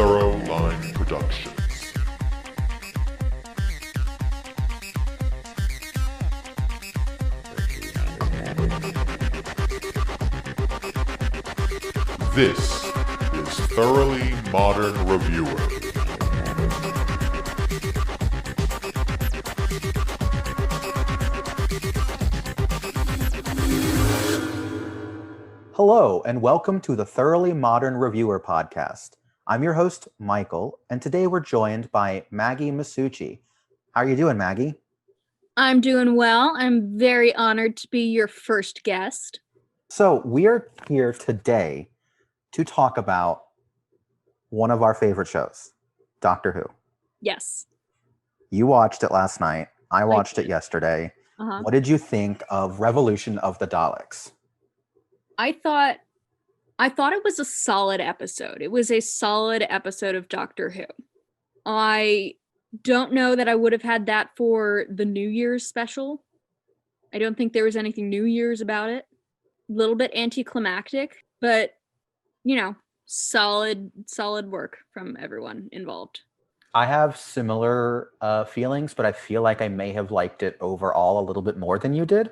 Thorough Line Productions. This is Thoroughly Modern Reviewer. Hello, and welcome to the Thoroughly Modern Reviewer podcast. I'm your host, Michael, and today we're joined by Maggie Masucci. How are you doing, Maggie? I'm doing well. I'm very honored to be your first guest. So we are here today to talk about one of our favorite shows, Doctor Who. Yes. You watched it last night. I watched it yesterday. Uh-huh. What did you think of Revolution of the Daleks? I thought it was a solid episode. It was a solid episode of Doctor Who. I don't know that I would have had that for the New Year's special. I don't think there was anything New Year's about it. A little bit anticlimactic, but solid work from everyone involved. I have similar feelings, but I feel like I may have liked it overall a little bit more than you did,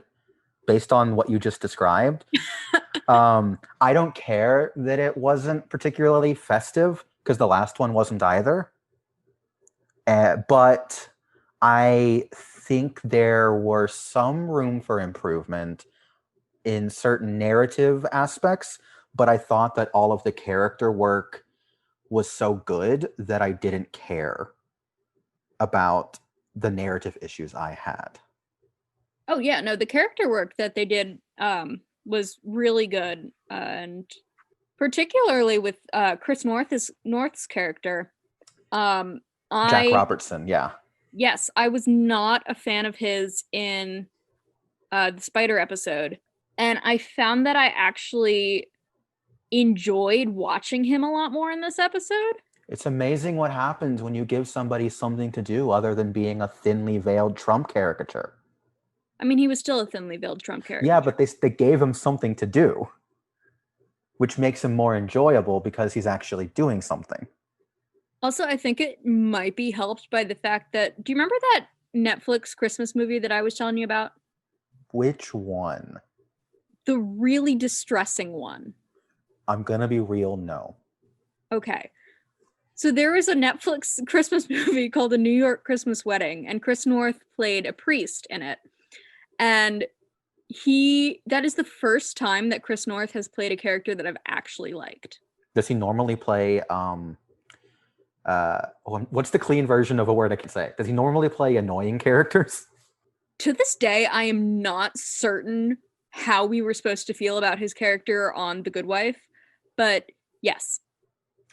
based on what you just described. I don't care that it wasn't particularly festive, because the last one wasn't either. But I think there were some room for improvement in certain narrative aspects, but I thought that all of the character work was so good that I didn't care about the narrative issues I had. Oh yeah, no, the character work that they did was really good, and particularly with Chris North's character. Jack Robertson, yeah. Yes, I was not a fan of his in the Spider episode, and I found that I actually enjoyed watching him a lot more in this episode. It's amazing what happens when you give somebody something to do other than being a thinly veiled Trump caricature. I mean, he was still a thinly veiled Trump character. Yeah, but they gave him something to do, which makes him more enjoyable because he's actually doing something. Also, I think it might be helped by the fact that, do you remember that Netflix Christmas movie that I was telling you about? Which one? The really distressing one. I'm gonna be real, no. Okay. So there was a Netflix Christmas movie called A New York Christmas Wedding, and Chris North played a priest in it. And that is the first time that Chris North has played a character that I've actually liked. Does he normally play, what's the clean version of a word I can say? Does he normally play annoying characters? To this day, I am not certain how we were supposed to feel about his character on The Good Wife, but yes.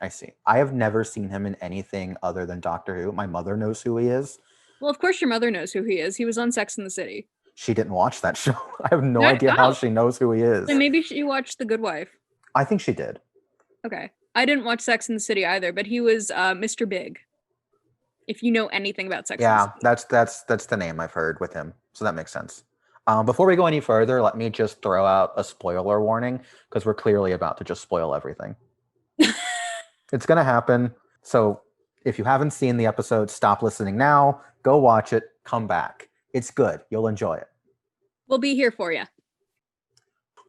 I see. I have never seen him in anything other than Doctor Who. My mother knows who he is. Well, of course your mother knows who he is. He was on Sex and the City. She didn't watch that show. I have no idea how she knows who he is. Then maybe she watched The Good Wife. I think she did. Okay. I didn't watch Sex and the City either, but he was Mr. Big. If you know anything about Sex and the City. Yeah, that's the name I've heard with him. So that makes sense. Before we go any further, let me just throw out a spoiler warning, because we're clearly about to just spoil everything. It's going to happen. So if you haven't seen the episode, stop listening now, go watch it, come back. It's good. You'll enjoy it. We'll be here for you.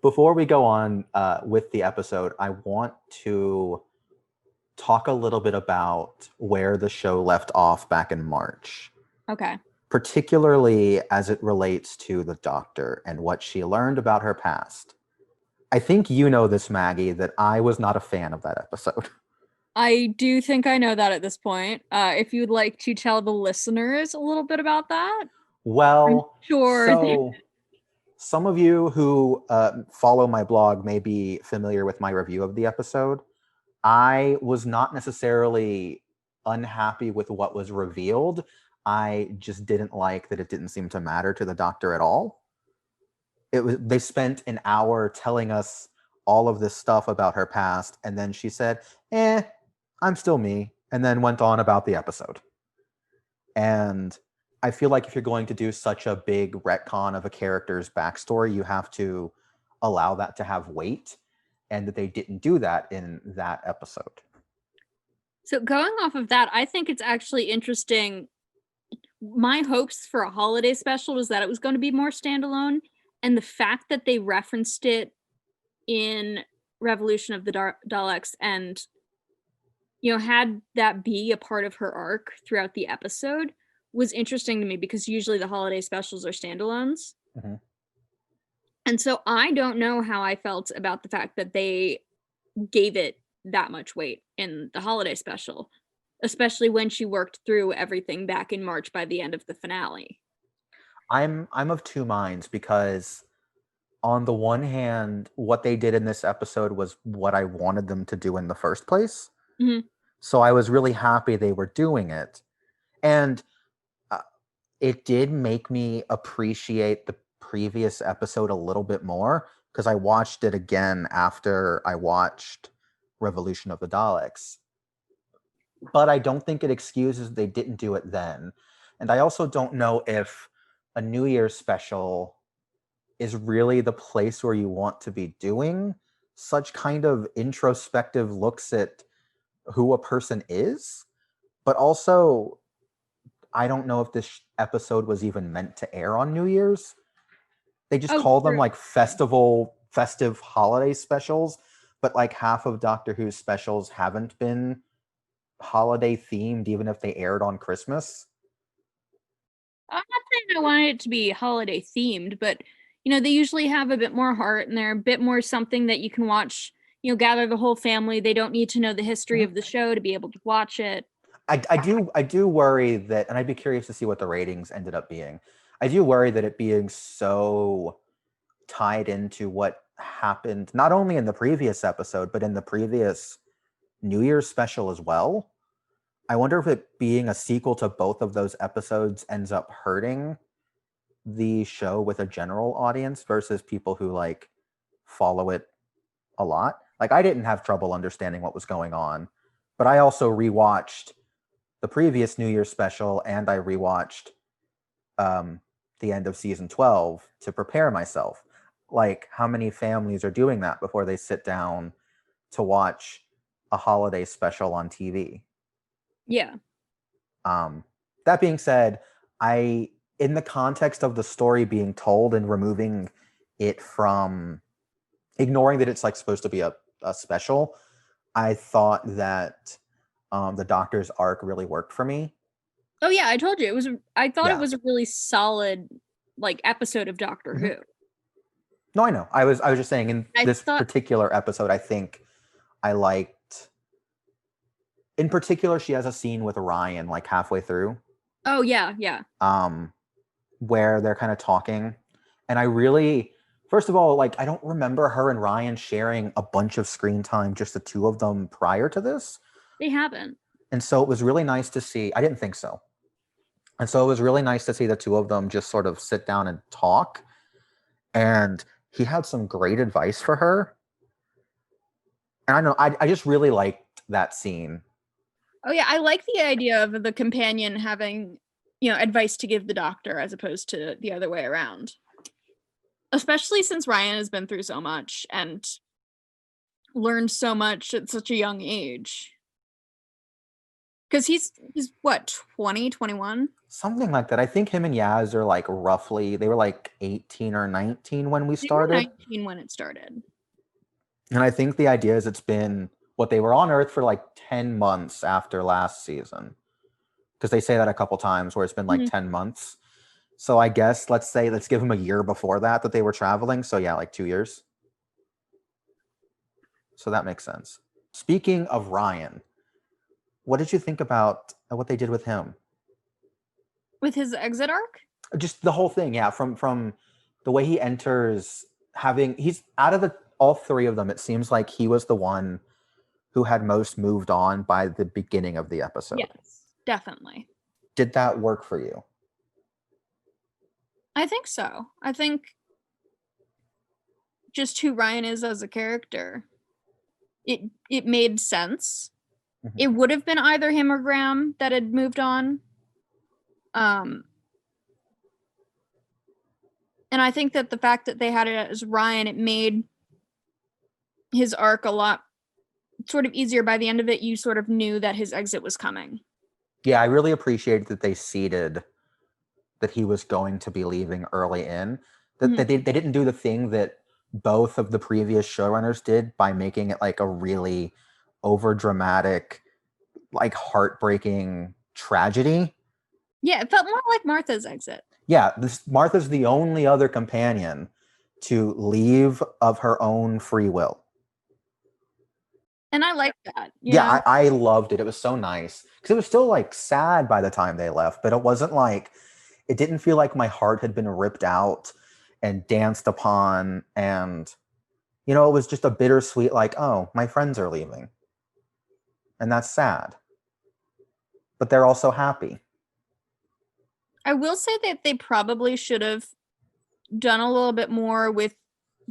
Before we go on with the episode, I want to talk a little bit about where the show left off back in March. Okay. Particularly as it relates to the Doctor and what she learned about her past. I think you know this, Maggie, that I was not a fan of that episode. I do think I know that at this point. If you'd like to tell the listeners a little bit about that. Well, I'm sure. So some of you who follow my blog may be familiar with my review of the episode. I was not necessarily unhappy with what was revealed. I just didn't like that it didn't seem to matter to the Doctor at all. They spent an hour telling us all of this stuff about her past, and then she said, I'm still me, and then went on about the episode. And I feel like if you're going to do such a big retcon of a character's backstory, you have to allow that to have weight, and that they didn't do that in that episode. So going off of that, I think it's actually interesting. My hopes for a holiday special was that it was going to be more standalone, and the fact that they referenced it in Revolution of the Daleks and had that be a part of her arc throughout the episode was interesting to me, because usually the holiday specials are standalones. Mm-hmm. And so I don't know how I felt about the fact that they gave it that much weight in the holiday special, especially when she worked through everything back in March by the end of the finale. I'm of two minds, because on the one hand, what they did in this episode was what I wanted them to do in the first place. Mm-hmm. So I was really happy they were doing it. And it did make me appreciate the previous episode a little bit more, because I watched it again after I watched Revolution of the Daleks. But I don't think it excuses they didn't do it then. And I also don't know if a New Year's special is really the place where you want to be doing such kind of introspective looks at who a person is. But also, I don't know if this episode was even meant to air on New Year's. They just call them like festive holiday specials, but like half of Doctor Who's specials haven't been holiday themed, even if they aired on Christmas. I'm not saying I wanted it to be holiday themed, but they usually have a bit more heart, and they're a bit more something that you can watch, gather the whole family. They don't need to know the history of the show to be able to watch it. I do worry that, and I'd be curious to see what the ratings ended up being. I do worry that it being so tied into what happened, not only in the previous episode, but in the previous New Year's special as well. I wonder if it being a sequel to both of those episodes ends up hurting the show with a general audience versus people who like follow it a lot. Like, I didn't have trouble understanding what was going on, but I also rewatched the previous New Year's special, and I rewatched the end of season 12 to prepare myself. Like, how many families are doing that before they sit down to watch a holiday special on TV? Yeah. That being said, in the context of the story being told and removing it from, ignoring that it's like supposed to be a special, I thought that the Doctor's arc really worked for me. Oh yeah, I told you I thought it was a really solid like episode of Doctor Who. No, I know. I was just saying, in this particular episode, I think I liked, in particular, she has a scene with Ryan like halfway through. Oh yeah. Where they're kind of talking, and I really, first of all, like, I don't remember her and Ryan sharing a bunch of screen time, just the two of them, prior to this. They haven't. And so it was really nice to see. I didn't think so. And so it was really nice to see the two of them just sort of sit down and talk. And he had some great advice for her. And I know, I just really liked that scene. Oh yeah, I like the idea of the companion having, advice to give the Doctor as opposed to the other way around. Especially since Ryan has been through so much and learned so much at such a young age. Because he's what, 20, 21? Something like that. I think him and Yaz are like roughly, they were like 18 or 19 when we started. They were 19 when it started. And I think the idea is it's been, what, they were on Earth for like 10 months after last season. Because they say that a couple times where it's been like 10 months. So I guess, let's give them a year before that they were traveling. So yeah, like 2 years. So that makes sense. Speaking of Ryan, what did you think about what they did with him? With his exit arc? Just the whole thing, yeah. From the way he enters, he's out of all three of them, it seems like he was the one who had most moved on by the beginning of the episode. Yes, definitely. Did that work for you? I think so. I think just who Ryan is as a character, it made sense. Mm-hmm. It would have been either him or Graham that had moved on. And I think that the fact that they had it as Ryan, it made his arc a lot sort of easier. By the end of it, you sort of knew that his exit was coming. Yeah, I really appreciated that they seeded that he was going to be leaving early in. That they didn't do the thing that both of the previous showrunners did by making it like a really over dramatic, like heartbreaking tragedy. Yeah, it felt more like Martha's exit. Yeah, Martha's the only other companion to leave of her own free will. And I like that. Yeah, I loved it. It was so nice. Because it was still like sad by the time they left, but it wasn't like, it didn't feel like my heart had been ripped out and danced upon. And, you know, it was just a bittersweet, like, oh, my friends are leaving. And that's sad. But they're also happy. I will say that they probably should have done a little bit more with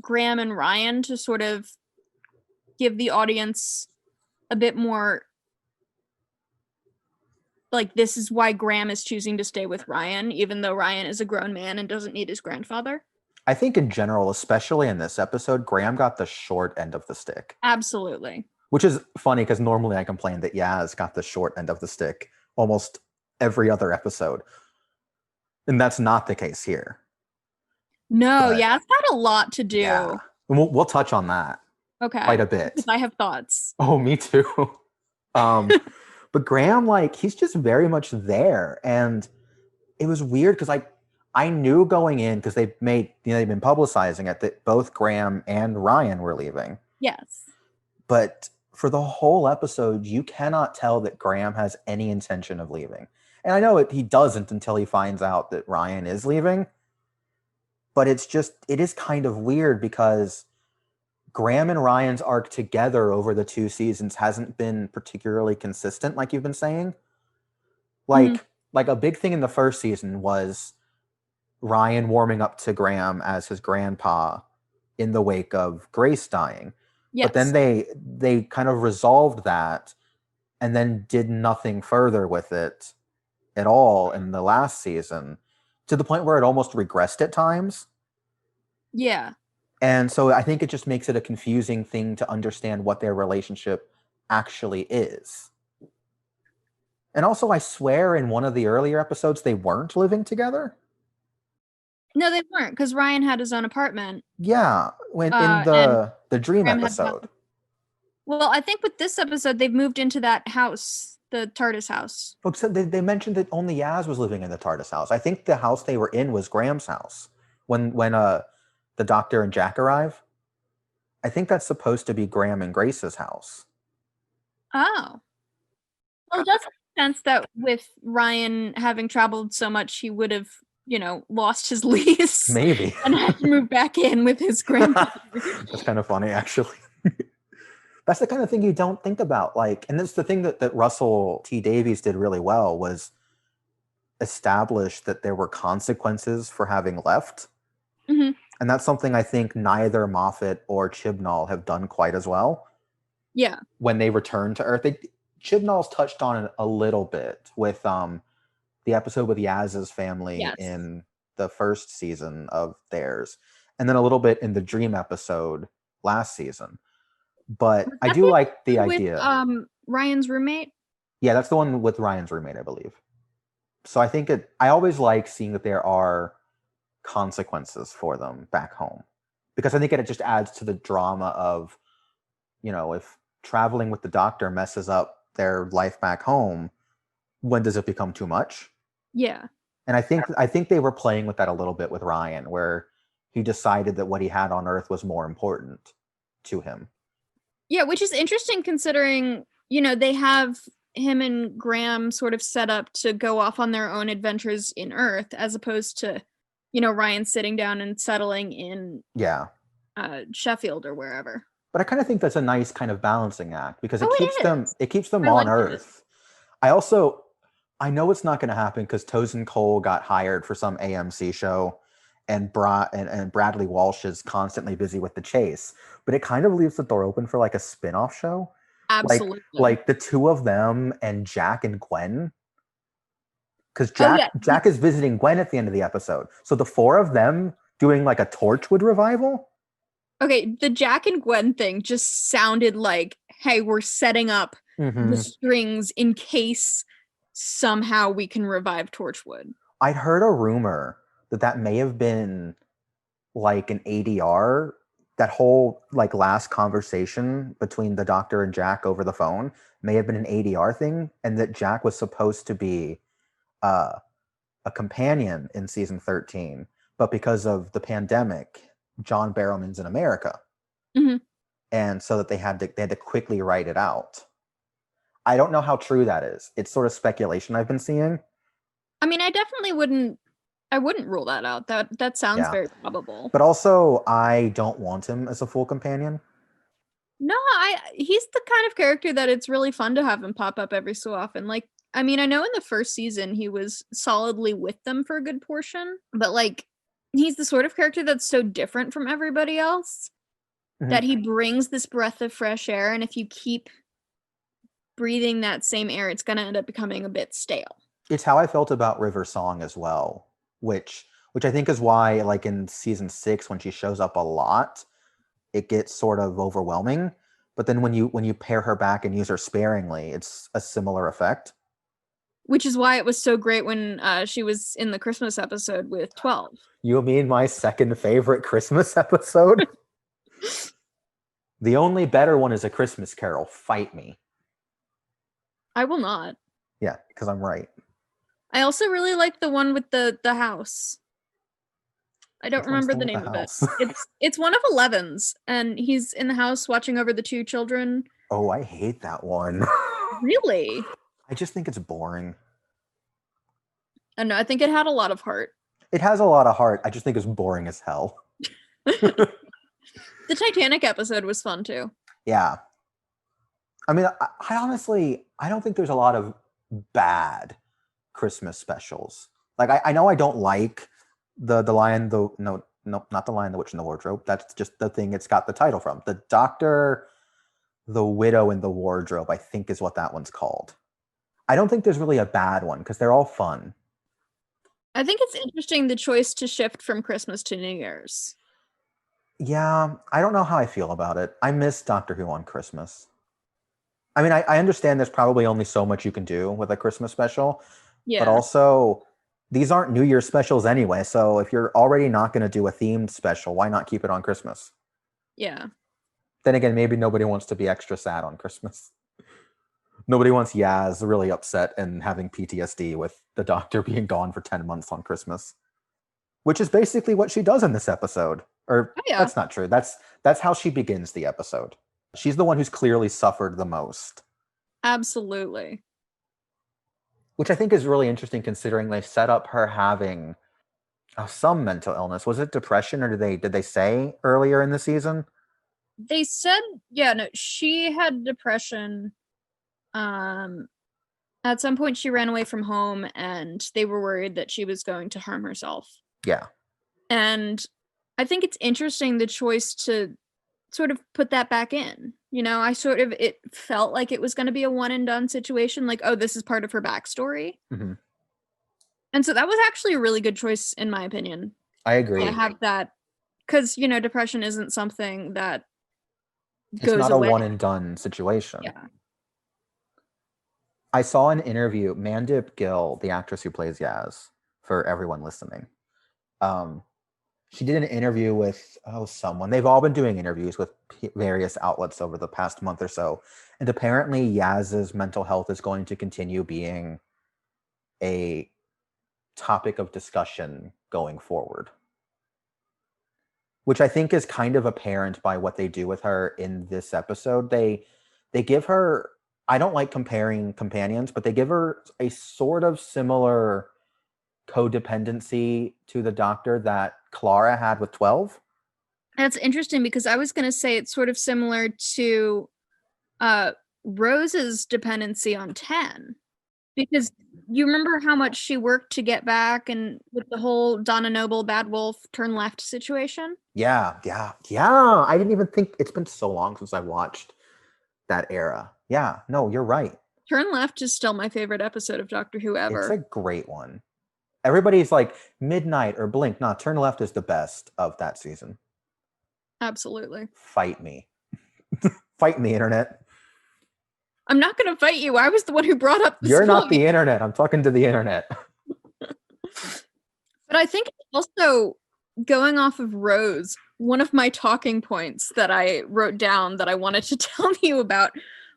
Graham and Ryan to sort of give the audience a bit more, like, this is why Graham is choosing to stay with Ryan, even though Ryan is a grown man and doesn't need his grandfather. I think in general, especially in this episode, Graham got the short end of the stick. Absolutely. Which is funny because normally I complain that Yaz got the short end of the stick almost every other episode. And that's not the case here. No, Yaz had a lot to do. Yeah. We'll touch on that. Okay. Quite a bit. I have thoughts. Oh, me too. But Graham, like, he's just very much there. And it was weird because I knew going in, because they've been publicizing it, that both Graham and Ryan were leaving. Yes. But for the whole episode, you cannot tell that Graham has any intention of leaving. And I know he doesn't until he finds out that Ryan is leaving. But it is kind of weird because Graham and Ryan's arc together over the 2 seasons hasn't been particularly consistent, like you've been saying. Like a big thing in the first season was Ryan warming up to Graham as his grandpa in the wake of Grace dying. Yes. But then they kind of resolved that and then did nothing further with it at all in the last season, to the point where it almost regressed at times. Yeah. And so I think it just makes it a confusing thing to understand what their relationship actually is. And also, I swear in one of the earlier episodes, they weren't living together. No, they weren't, because Ryan had his own apartment. Yeah, in the dream Graham episode. Well, I think with this episode, they've moved into that house, the TARDIS house. Oh, so they mentioned that only Yaz was living in the TARDIS house. I think the house they were in was Graham's house when the Doctor and Jack arrive. I think that's supposed to be Graham and Grace's house. Oh. Well, it does make sense that with Ryan having traveled so much, he would have, lost his lease. Maybe. And had to move back in with his grandfather. That's kind of funny, actually. That's the kind of thing you don't think about. And that's the thing that Russell T. Davies did really well, was establish that there were consequences for having left. Mm-hmm. And that's something I think neither Moffat or Chibnall have done quite as well. Yeah. When they return to Earth. Chibnall's touched on it a little bit with the episode with Yaz's family in the first season of theirs. And then a little bit in the Dream episode last season. But I do like the idea. Ryan's roommate? Yeah, that's the one with Ryan's roommate, I believe. So I think I always like seeing that there are consequences for them back home, because I think it just adds to the drama of, if traveling with the Doctor messes up their life back home, when does it become too much? Yeah. And I think they were playing with that a little bit with Ryan, where he decided that what he had on Earth was more important to him. Yeah, which is interesting considering, they have him and Graham sort of set up to go off on their own adventures in Earth, as opposed to Ryan sitting down and settling in Sheffield or wherever. But I kind of think that's a nice kind of balancing act, because it keeps them I on like Earth. I know it's not going to happen because Tosin Cole got hired for some AMC show, and Bradley Walsh is constantly busy with The Chase. But it kind of leaves the door open for a spin-off show. Absolutely. Like the two of them and Jack and Gwen. Because Jack is visiting Gwen at the end of the episode. So the 4 of them doing a Torchwood revival? Okay, the Jack and Gwen thing just sounded like hey, we're setting up the Mhm. strings in case somehow we can revive Torchwood. I'd heard a rumor that may have been like an ADR. That whole like last conversation between the Doctor and Jack over the phone may have been an ADR thing, and that Jack was supposed to be a companion in season 13, but because of the pandemic, John Barrowman's in America, Mhm. and so that they had to quickly write it out. I don't know how true that is. It's sort of speculation I've been seeing. I mean, I wouldn't rule that out. That sounds Yeah. very probable. But also, I don't want him as a full companion. No, he's the kind of character that it's really fun to have him pop up every so often. Like, I mean, I know in the first season he was solidly with them for a good portion, but like he's the sort of character that's so different from everybody else that he brings this breath of fresh air, and if you keep breathing that same air, it's going to end up becoming a bit stale. It's how I felt about River Song as well, which I think is why, like in season 6, when she shows up a lot, it gets sort of overwhelming. But then when you pare her back and use her sparingly, it's a similar effect. Which is why it was so great when she was in the Christmas episode with 12. You mean my second favorite Christmas episode? The only better one is A Christmas Carol. Fight me. I will not. Yeah, because I'm right. I also really like the one with the house. I don't remember the name of it. It's one of 11's, and he's in the house watching over the 2 children. Oh, I hate that one. Really? I just think it's boring. I know. I think it had a lot of heart. It has a lot of heart. I just think it's boring as hell. The Titanic episode was fun too. Yeah. I mean, I honestly, I don't think there's a lot of bad Christmas specials. Like, I know I don't like the Lion, no, not the Lion, the Witch, and the Wardrobe. That's just the thing it's got the title from. The Doctor, the Widow, and the Wardrobe, I think is what that one's called. I don't think there's really a bad one because they're all fun. I think it's interesting the choice to shift from Christmas to New Year's. Yeah, I don't know how I feel about it. I miss Doctor Who on Christmas. I mean, I understand there's probably only so much you can do with a Christmas special. Yeah. But also, these aren't New Year's specials anyway. So if you're already not going to do a themed special, why not keep it on Christmas? Yeah. Then again, maybe nobody wants to be extra sad on Christmas. Nobody wants Yaz really upset and having PTSD with the Doctor being gone for 10 months on Christmas. Which is basically what she does in this episode. Or That's not true. That's how she begins the episode. She's the one who's clearly suffered the most. Absolutely. Which I think is really interesting considering they set up her having some mental illness. Was it depression, or did they say earlier in the season? They said, she had depression. At some point she ran away from home and they were worried that she was going to harm herself. Yeah. And I think it's interesting the choice to sort of put that back in. You know, it felt like it was going to be a one and done situation. Like, oh, this is part of her backstory. Mm-hmm. And so that was actually a really good choice, in my opinion. I agree. I have that because, depression isn't something that goes away. It's not a one and done situation. Yeah. I saw an interview, Mandip Gill, the actress who plays Yaz, for everyone listening. She did an interview with someone. They've all been doing interviews with various outlets over the past month or so. And apparently Yaz's mental health is going to continue being a topic of discussion going forward. Which I think is kind of apparent by what they do with her in this episode. They give her, I don't like comparing companions, but they give her a sort of similar codependency to the Doctor that Clara had with 12. That's interesting because I was going to say it's sort of similar to Rose's dependency on 10. Because you remember how much she worked to get back and with the whole Donna Noble, Bad Wolf, turn left situation? Yeah. I didn't even think, it's been so long since I watched that era. Yeah, no, you're right. Turn Left is still my favorite episode of Doctor Who ever. It's a great one. Everybody's like Midnight or Blink. No, Turn Left is the best of that season. Absolutely. Fight me. Fight me, internet. I'm not going to fight you. I was the one who brought up this You're not point. the internet. I'm talking to the internet. But I think also going off of Rose, one of my talking points that I wrote down that I wanted to tell you about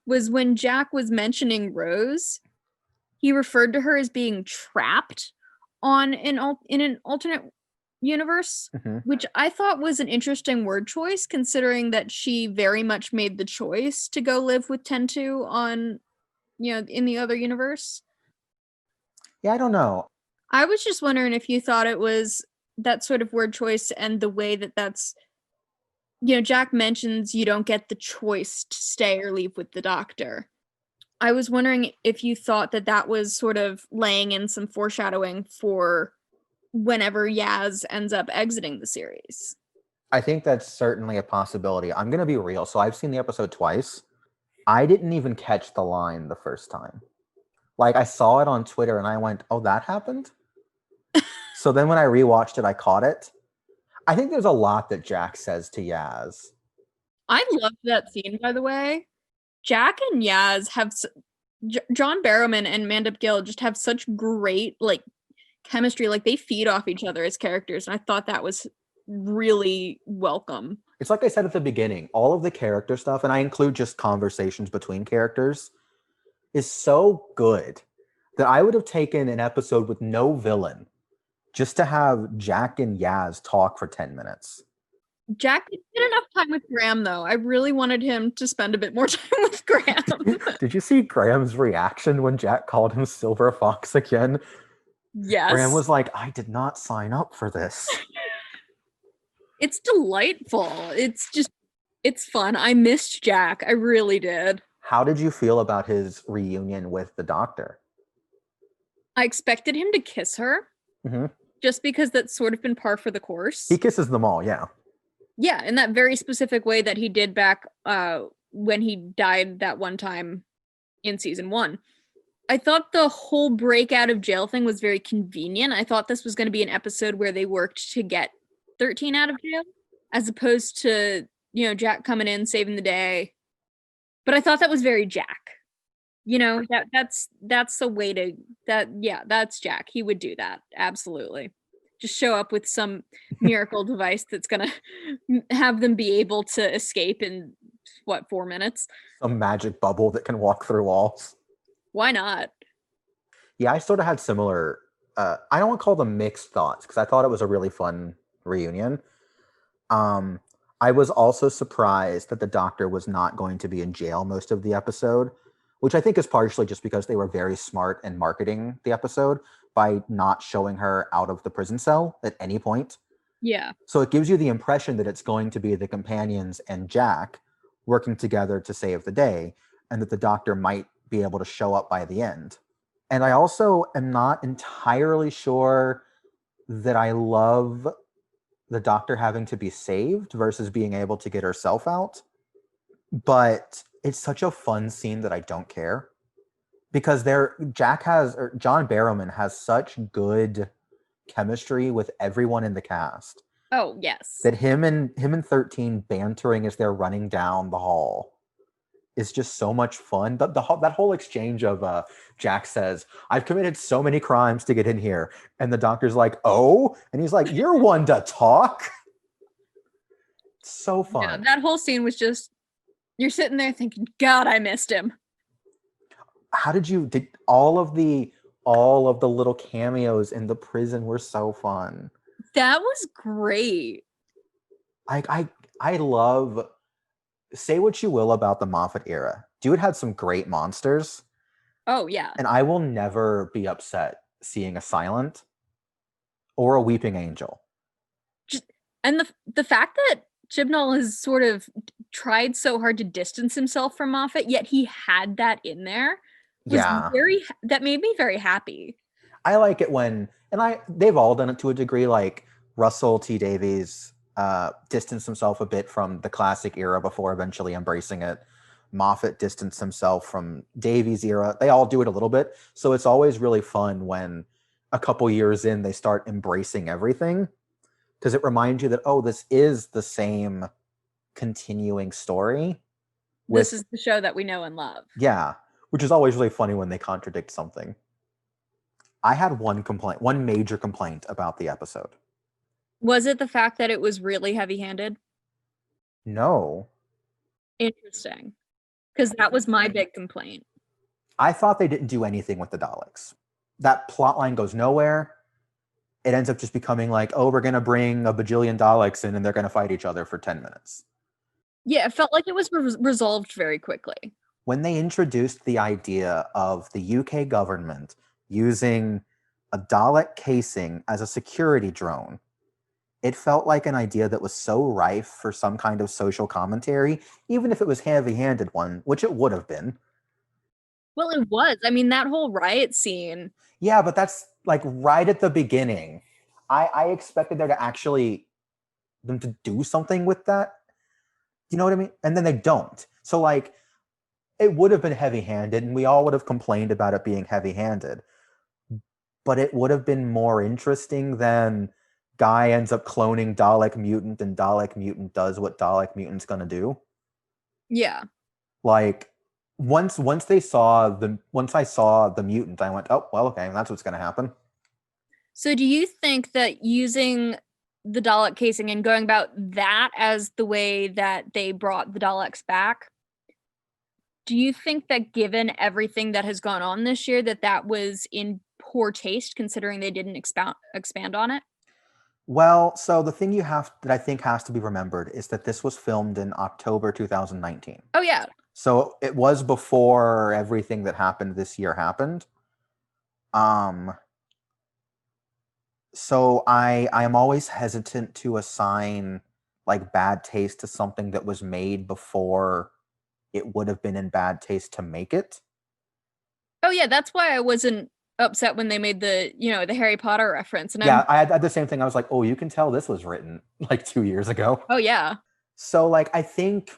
was when Jack was mentioning Rose, he referred to her as being trapped on in an alternate universe, which I thought was an interesting word choice, considering that she very much made the choice to go live with Tentu on, in the other universe. Yeah, I don't know. I was just wondering if you thought it was that sort of word choice and the way that that's, Jack mentions you don't get the choice to stay or leave with the Doctor. I was wondering if you thought that that was sort of laying in some foreshadowing for whenever Yaz ends up exiting the series. I think that's certainly a possibility. I'm going to be real. So I've seen the episode twice. I didn't even catch the line the first time. Like, I saw it on Twitter and I went, oh, that happened? So then when I rewatched it, I caught it. I think there's a lot that Jack says to Yaz. I loved that scene, by the way. Jack and Yaz have John Barrowman and Mandip Gill just have such great chemistry. Like, they feed off each other as characters, and I thought that was really welcome. It's like I said at the beginning, all of the character stuff, and I include just conversations between characters, is so good that I would have taken an episode with no villain just to have Jack and Yaz talk for 10 minutes. Jack didn't get enough time with Graham, though. I really wanted him to spend a bit more time with Graham. Did you see Graham's reaction when Jack called him Silver Fox again? Yes. Graham was like, I did not sign up for this. It's delightful. It's fun. I missed Jack. I really did. How did you feel about his reunion with the Doctor? I expected him to kiss her, just because that's sort of been par for the course. He kisses them all, yeah. Yeah, in that very specific way that he did back when he died that one time in season 1. I thought the whole break out of jail thing was very convenient. I thought this was going to be an episode where they worked to get 13 out of jail, as opposed to, Jack coming in, saving the day. But I thought that was very Jack. That's the way to that's Jack. He would do that. Absolutely. Just show up with some miracle device that's gonna have them be able to escape in 4 minutes? Some magic bubble that can walk through walls. Why not? Yeah, I sort of had similar, I don't want to call them mixed thoughts, because I thought it was a really fun reunion. I was also surprised that the Doctor was not going to be in jail most of the episode, which I think is partially just because they were very smart in marketing the episode by not showing her out of the prison cell at any point. Yeah. So it gives you the impression that it's going to be the companions and Jack working together to save the day, and that the Doctor might be able to show up by the end. And I also am not entirely sure that I love the Doctor having to be saved versus being able to get herself out. But it's such a fun scene that I don't care. Because John Barrowman has such good chemistry with everyone in the cast. Oh, yes. That him and 13 bantering as they're running down the hall is just so much fun. That whole exchange of Jack says, I've committed so many crimes to get in here. And the Doctor's like, oh? And he's like, you're one to talk. It's so fun. Yeah, that whole scene was just, you're sitting there thinking, God, I missed him. How did all of the little cameos in the prison were so fun. That was great. I love, say what you will about the Moffat era. Dude had some great monsters. Oh, yeah. And I will never be upset seeing a Silent or a Weeping Angel. And the fact that Chibnall has sort of tried so hard to distance himself from Moffat, yet he had that in there. That made me very happy. I like it when, they've all done it to a degree, like Russell T Davies distanced himself a bit from the classic era before eventually embracing it. Moffat distanced himself from Davies' era. They all do it a little bit. So it's always really fun when a couple years in, they start embracing everything, because it reminds you that, oh, this is the same continuing story. This is the show that we know and love. Yeah, which is always really funny when they contradict something. I had one major complaint about the episode. Was it the fact that it was really heavy-handed? No. Interesting. Because that was my big complaint. I thought they didn't do anything with the Daleks. That plot line goes nowhere. It ends up just becoming like, oh, we're going to bring a bajillion Daleks in and they're going to fight each other for 10 minutes. Yeah, it felt like it was resolved very quickly. When they introduced the idea of the UK government using a Dalek casing as a security drone, it felt like an idea that was so rife for some kind of social commentary, even if it was heavy-handed one, which it would have been. Well, it was. I mean, that whole riot scene. Yeah, but that's like right at the beginning. I expected there to actually them to do something with that. You know what I mean? And then they don't. So like it would have been heavy-handed and we all would have complained about it being heavy-handed. But it would have been more interesting than guy ends up cloning Dalek mutant and Dalek mutant does what Dalek mutant's gonna do. Yeah. Like once I saw the mutant, I went, oh well, okay, that's what's gonna happen. So do you think that using the Dalek casing and going about that as the way that they brought the Daleks back, do you think that given everything that has gone on this year that was in poor taste considering they didn't expand on it? Well, so the thing that I think has to be remembered is that this was filmed in October 2019. Oh yeah. So it was before everything that happened this year happened. So I am always hesitant to assign like bad taste to something that was made before it would have been in bad taste to make it. Oh yeah, that's why I wasn't upset when they made the Harry Potter reference. And yeah, I had the same thing. I was like, oh, you can tell this was written like 2 years ago. Oh yeah. So like I think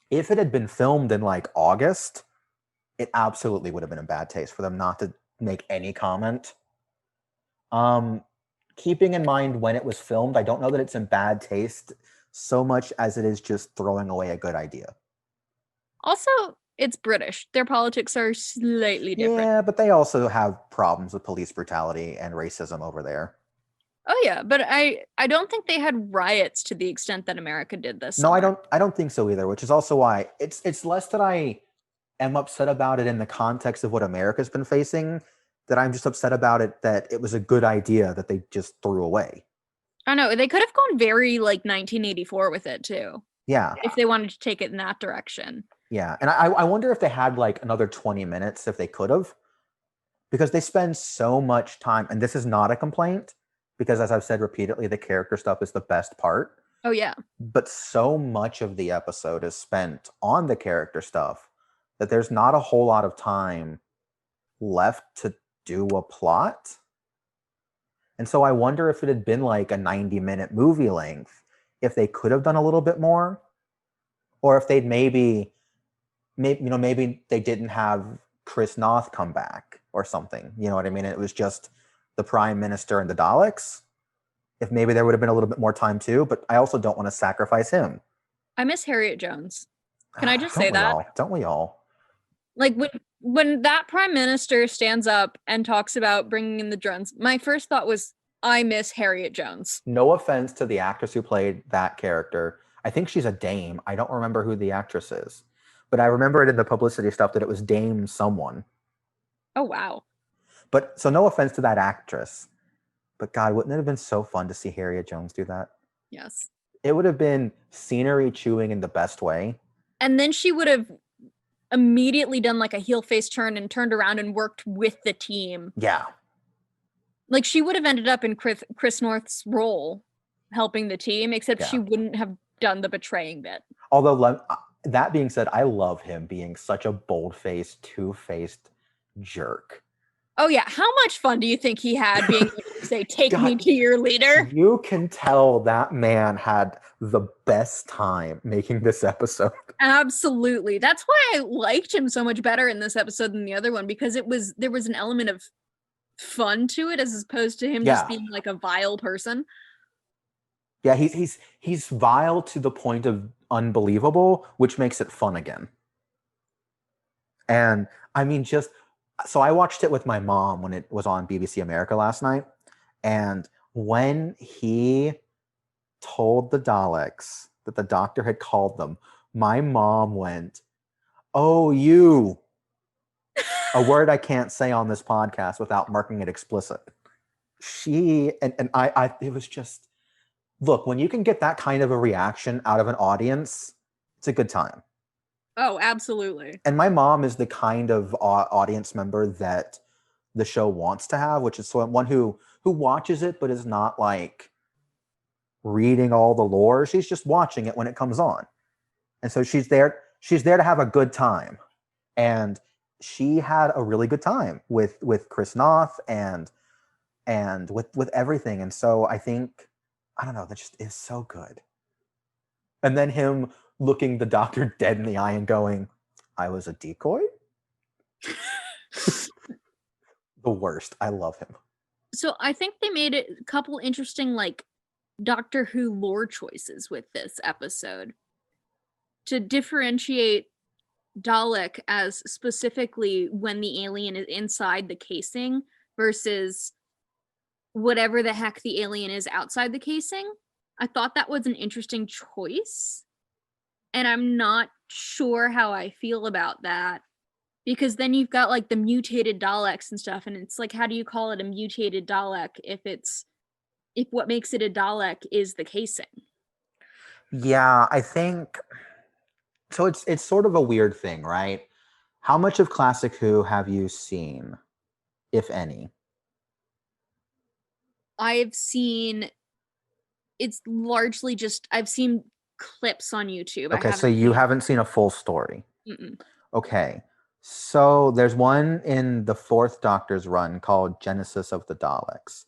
if it had been filmed in like August, it absolutely would have been in bad taste for them not to make any comment. Keeping in mind when it was filmed, I don't know that it's in bad taste so much as it is just throwing away a good idea. Also, it's British. Their politics are slightly different. Yeah, but they also have problems with police brutality and racism over there. Oh yeah, but I don't think they had riots to the extent that America did this No, summer. I don't think so either, which is also why it's less that I am upset about it in the context of what America's been facing, that I'm just upset about it that it was a good idea that they just threw away. I know, they could have gone very like 1984 with it too. Yeah. If they wanted to take it in that direction. Yeah, and I wonder if they had like another 20 minutes if they could have, because they spend so much time, and this is not a complaint, because as I've said repeatedly, the character stuff is the best part. Oh yeah. But so much of the episode is spent on the character stuff that there's not a whole lot of time left to do a plot. And so I wonder if it had been like a 90-minute movie length, if they could have done a little bit more, or if they'd maybe they didn't have Chris Noth come back or something. You know what I mean? It was just the Prime Minister and the Daleks. If maybe there would have been a little bit more time too, but I also don't want to sacrifice him. I miss Harriet Jones. Can I just say that? Don't we all? Like when that Prime Minister stands up and talks about bringing in the drones, my first thought was, I miss Harriet Jones. No offense to the actress who played that character. I think she's a dame. I don't remember who the actress is. But I remember it in the publicity stuff that it was Dame someone. Oh, wow. But so no offense to that actress. But God, wouldn't it have been so fun to see Harriet Jones do that? Yes. It would have been scenery chewing in the best way. And then she would have immediately done like a heel face turn and turned around and worked with the team. Yeah. Like she would have ended up in Chris North's role helping the team, except she wouldn't have done the betraying bit. Although that being said, I love him being such a bold-faced, two-faced jerk. Oh yeah, how much fun do you think he had being able to say, take me to your leader? You can tell that man had the best time making this episode. Absolutely. That's why I liked him so much better in this episode than the other one, because there was an element of fun to it as opposed to him just being like a vile person. Yeah, he's vile to the point of unbelievable, which makes it fun again. And I mean, so I watched it with my mom when it was on BBC America last night. And when he told the Daleks that the doctor had called them, my mom went, "Oh, you," a word I can't say on this podcast without marking it explicit. I it was just, look, when you can get that kind of a reaction out of an audience, it's a good time. Oh, absolutely. And my mom is the kind of audience member that the show wants to have, which is someone who watches it but is not like reading all the lore. She's just watching it when it comes on. And so she's there to have a good time. And she had a really good time with Chris Noth and with everything. And so I think, I don't know, that just is so good. And then him looking the doctor dead in the eye and going, "I was a decoy?" The worst. I love him. So I think they made a couple interesting like Doctor Who lore choices with this episode to differentiate Dalek as specifically when the alien is inside the casing versus whatever the heck the alien is outside the casing. I thought that was an interesting choice. And I'm not sure how I feel about that. Because then you've got like the mutated Daleks and stuff, and it's like, how do you call it a mutated Dalek if what makes it a Dalek is the casing? Yeah, I think so. It's sort of a weird thing, right? How much of Classic Who have you seen, if any? I've seen, it's largely just, I've seen clips on YouTube. Okay, so you haven't seen a full story. Mm-mm. Okay, so there's one in the Fourth Doctor's run called Genesis of the Daleks,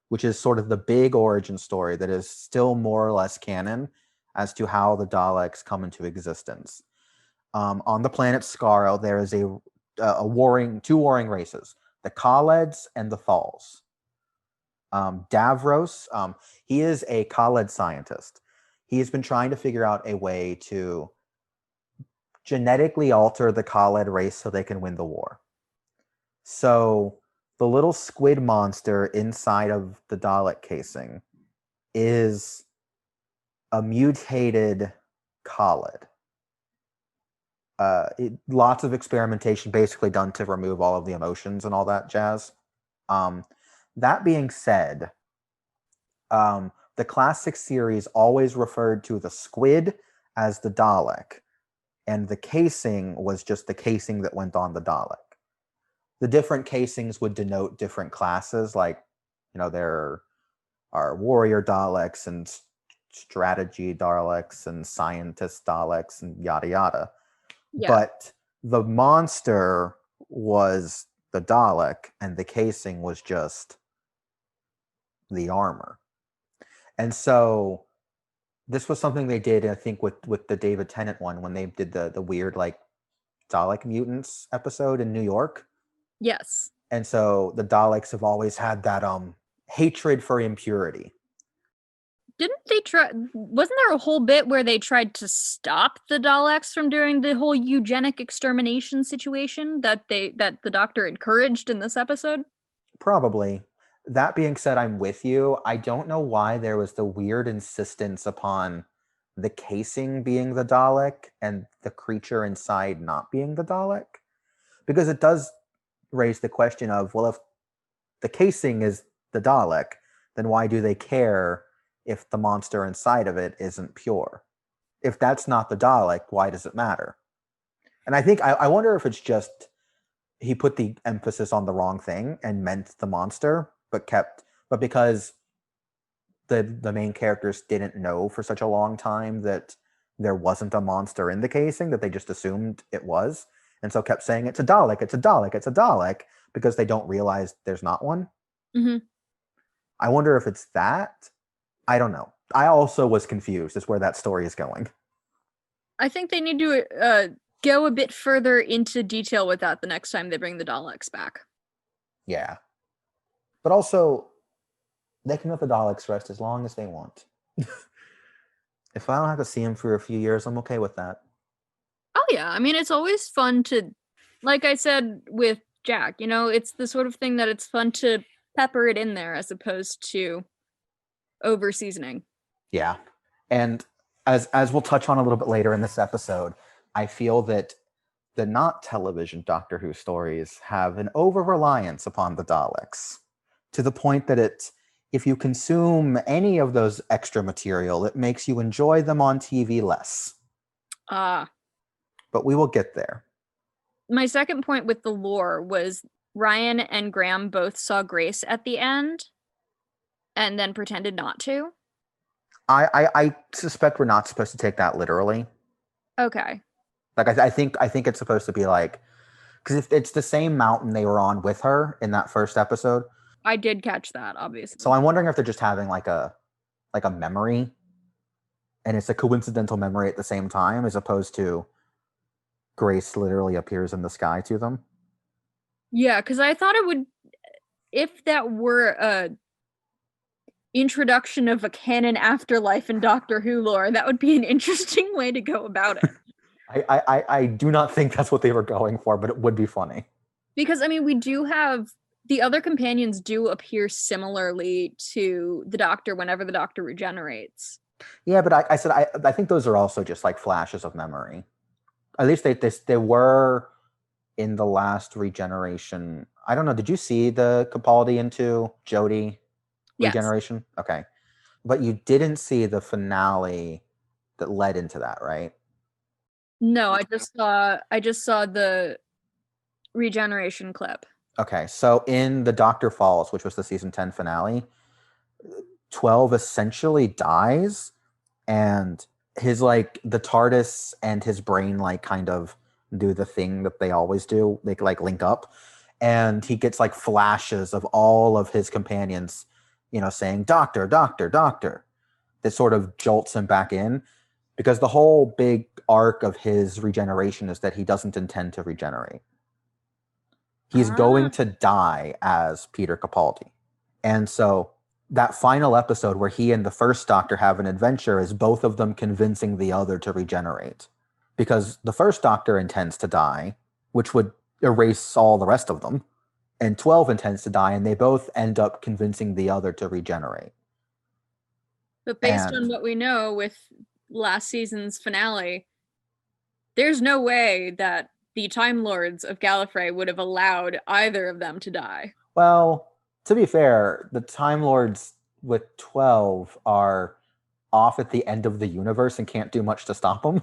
which is sort of the big origin story that is still more or less canon as to how the Daleks come into existence. On the planet Skaro, there is two warring races, the Khaleds and the Thals. Davros, he is a Khaled scientist. He has been trying to figure out a way to genetically alter the Khaled race so they can win the war. So the little squid monster inside of the Dalek casing is a mutated Khaled. Lots of experimentation basically done to remove all of the emotions and all that jazz. That being said, the classic series always referred to the squid as the Dalek, and the casing was just the casing that went on the Dalek. The different casings would denote different classes, like, there are warrior Daleks and strategy Daleks and scientist Daleks and yada yada. Yeah. But the monster was the Dalek, and the casing was just the armor. And so this was something they did, I think, with the David Tennant one, when they did the weird like Dalek mutants episode in New York. Yes. And so the Daleks have always had that hatred for impurity. Didn't they try? Wasn't there a whole bit where they tried to stop the Daleks from doing the whole eugenic extermination situation that the Doctor encouraged in this episode? Probably. That being said, I'm with you. I don't know why there was the weird insistence upon the casing being the Dalek and the creature inside not being the Dalek. Because it does raise the question of, well, if the casing is the Dalek, then why do they care if the monster inside of it isn't pure? If that's not the Dalek, why does it matter? And I think, I wonder if it's just he put the emphasis on the wrong thing and meant the monster, but because the main characters didn't know for such a long time that there wasn't a monster in the casing, that they just assumed it was, and so kept saying it's a Dalek, it's a Dalek, it's a Dalek, because they don't realize there's not one. Mm-hmm. I wonder if it's that. I don't know. I also was confused as where that story is going. I think they need to go a bit further into detail with that the next time they bring the Daleks back. Yeah. But also, they can let the Daleks rest as long as they want. If I don't have to see him for a few years, I'm okay with that. Oh yeah, I mean it's always fun to, like I said with Jack, it's the sort of thing that it's fun to pepper it in there as opposed to over seasoning. Yeah. And as we'll touch on a little bit later in this episode, I feel that the not television Doctor Who stories have an over reliance upon the Daleks to the point that if you consume any of those extra material, it makes you enjoy them on TV less. But we will get there. My second point with the lore was Ryan and Graham both saw Grace at the end and then pretended not to. I suspect we're not supposed to take that literally. Okay. Like I think it's supposed to be like, because if it's the same mountain they were on with her in that first episode. I did catch that, obviously. So I'm wondering if they're just having like a memory, and it's a coincidental memory at the same time, as opposed to Grace literally appears in the sky to them. Yeah, because I thought it would, if that were a introduction of a canon afterlife in Doctor Who lore, that would be an interesting way to go about it. I do not think that's what they were going for, but it would be funny. Because, I mean, we do have, the other companions do appear similarly to the Doctor whenever the Doctor regenerates. Yeah, but I think those are also just like flashes of memory. At least they were in the last regeneration. I don't know. Did you see the Capaldi into Jodie regeneration? Yes. Okay. But you didn't see the finale that led into that, right? No, I just saw the regeneration clip. Okay. So in The Doctor Falls, which was the season 10 finale, 12 essentially dies, and his like the TARDIS and his brain like kind of do the thing that they always do. They like link up, and he gets like flashes of all of his companions, saying "Doctor, Doctor, Doctor." That sort of jolts him back in, because the whole big arc of his regeneration is that he doesn't intend to regenerate. He's going to die as Peter Capaldi. And so that final episode where he and the first Doctor have an adventure is both of them convincing the other to regenerate. Because the first Doctor intends to die, which would erase all the rest of them. And 12 intends to die, and they both end up convincing the other to regenerate. But based on what we know with last season's finale, there's no way that the Time Lords of Gallifrey would have allowed either of them to die. Well, to be fair, the Time Lords with 12 are off at the end of the universe and can't do much to stop them.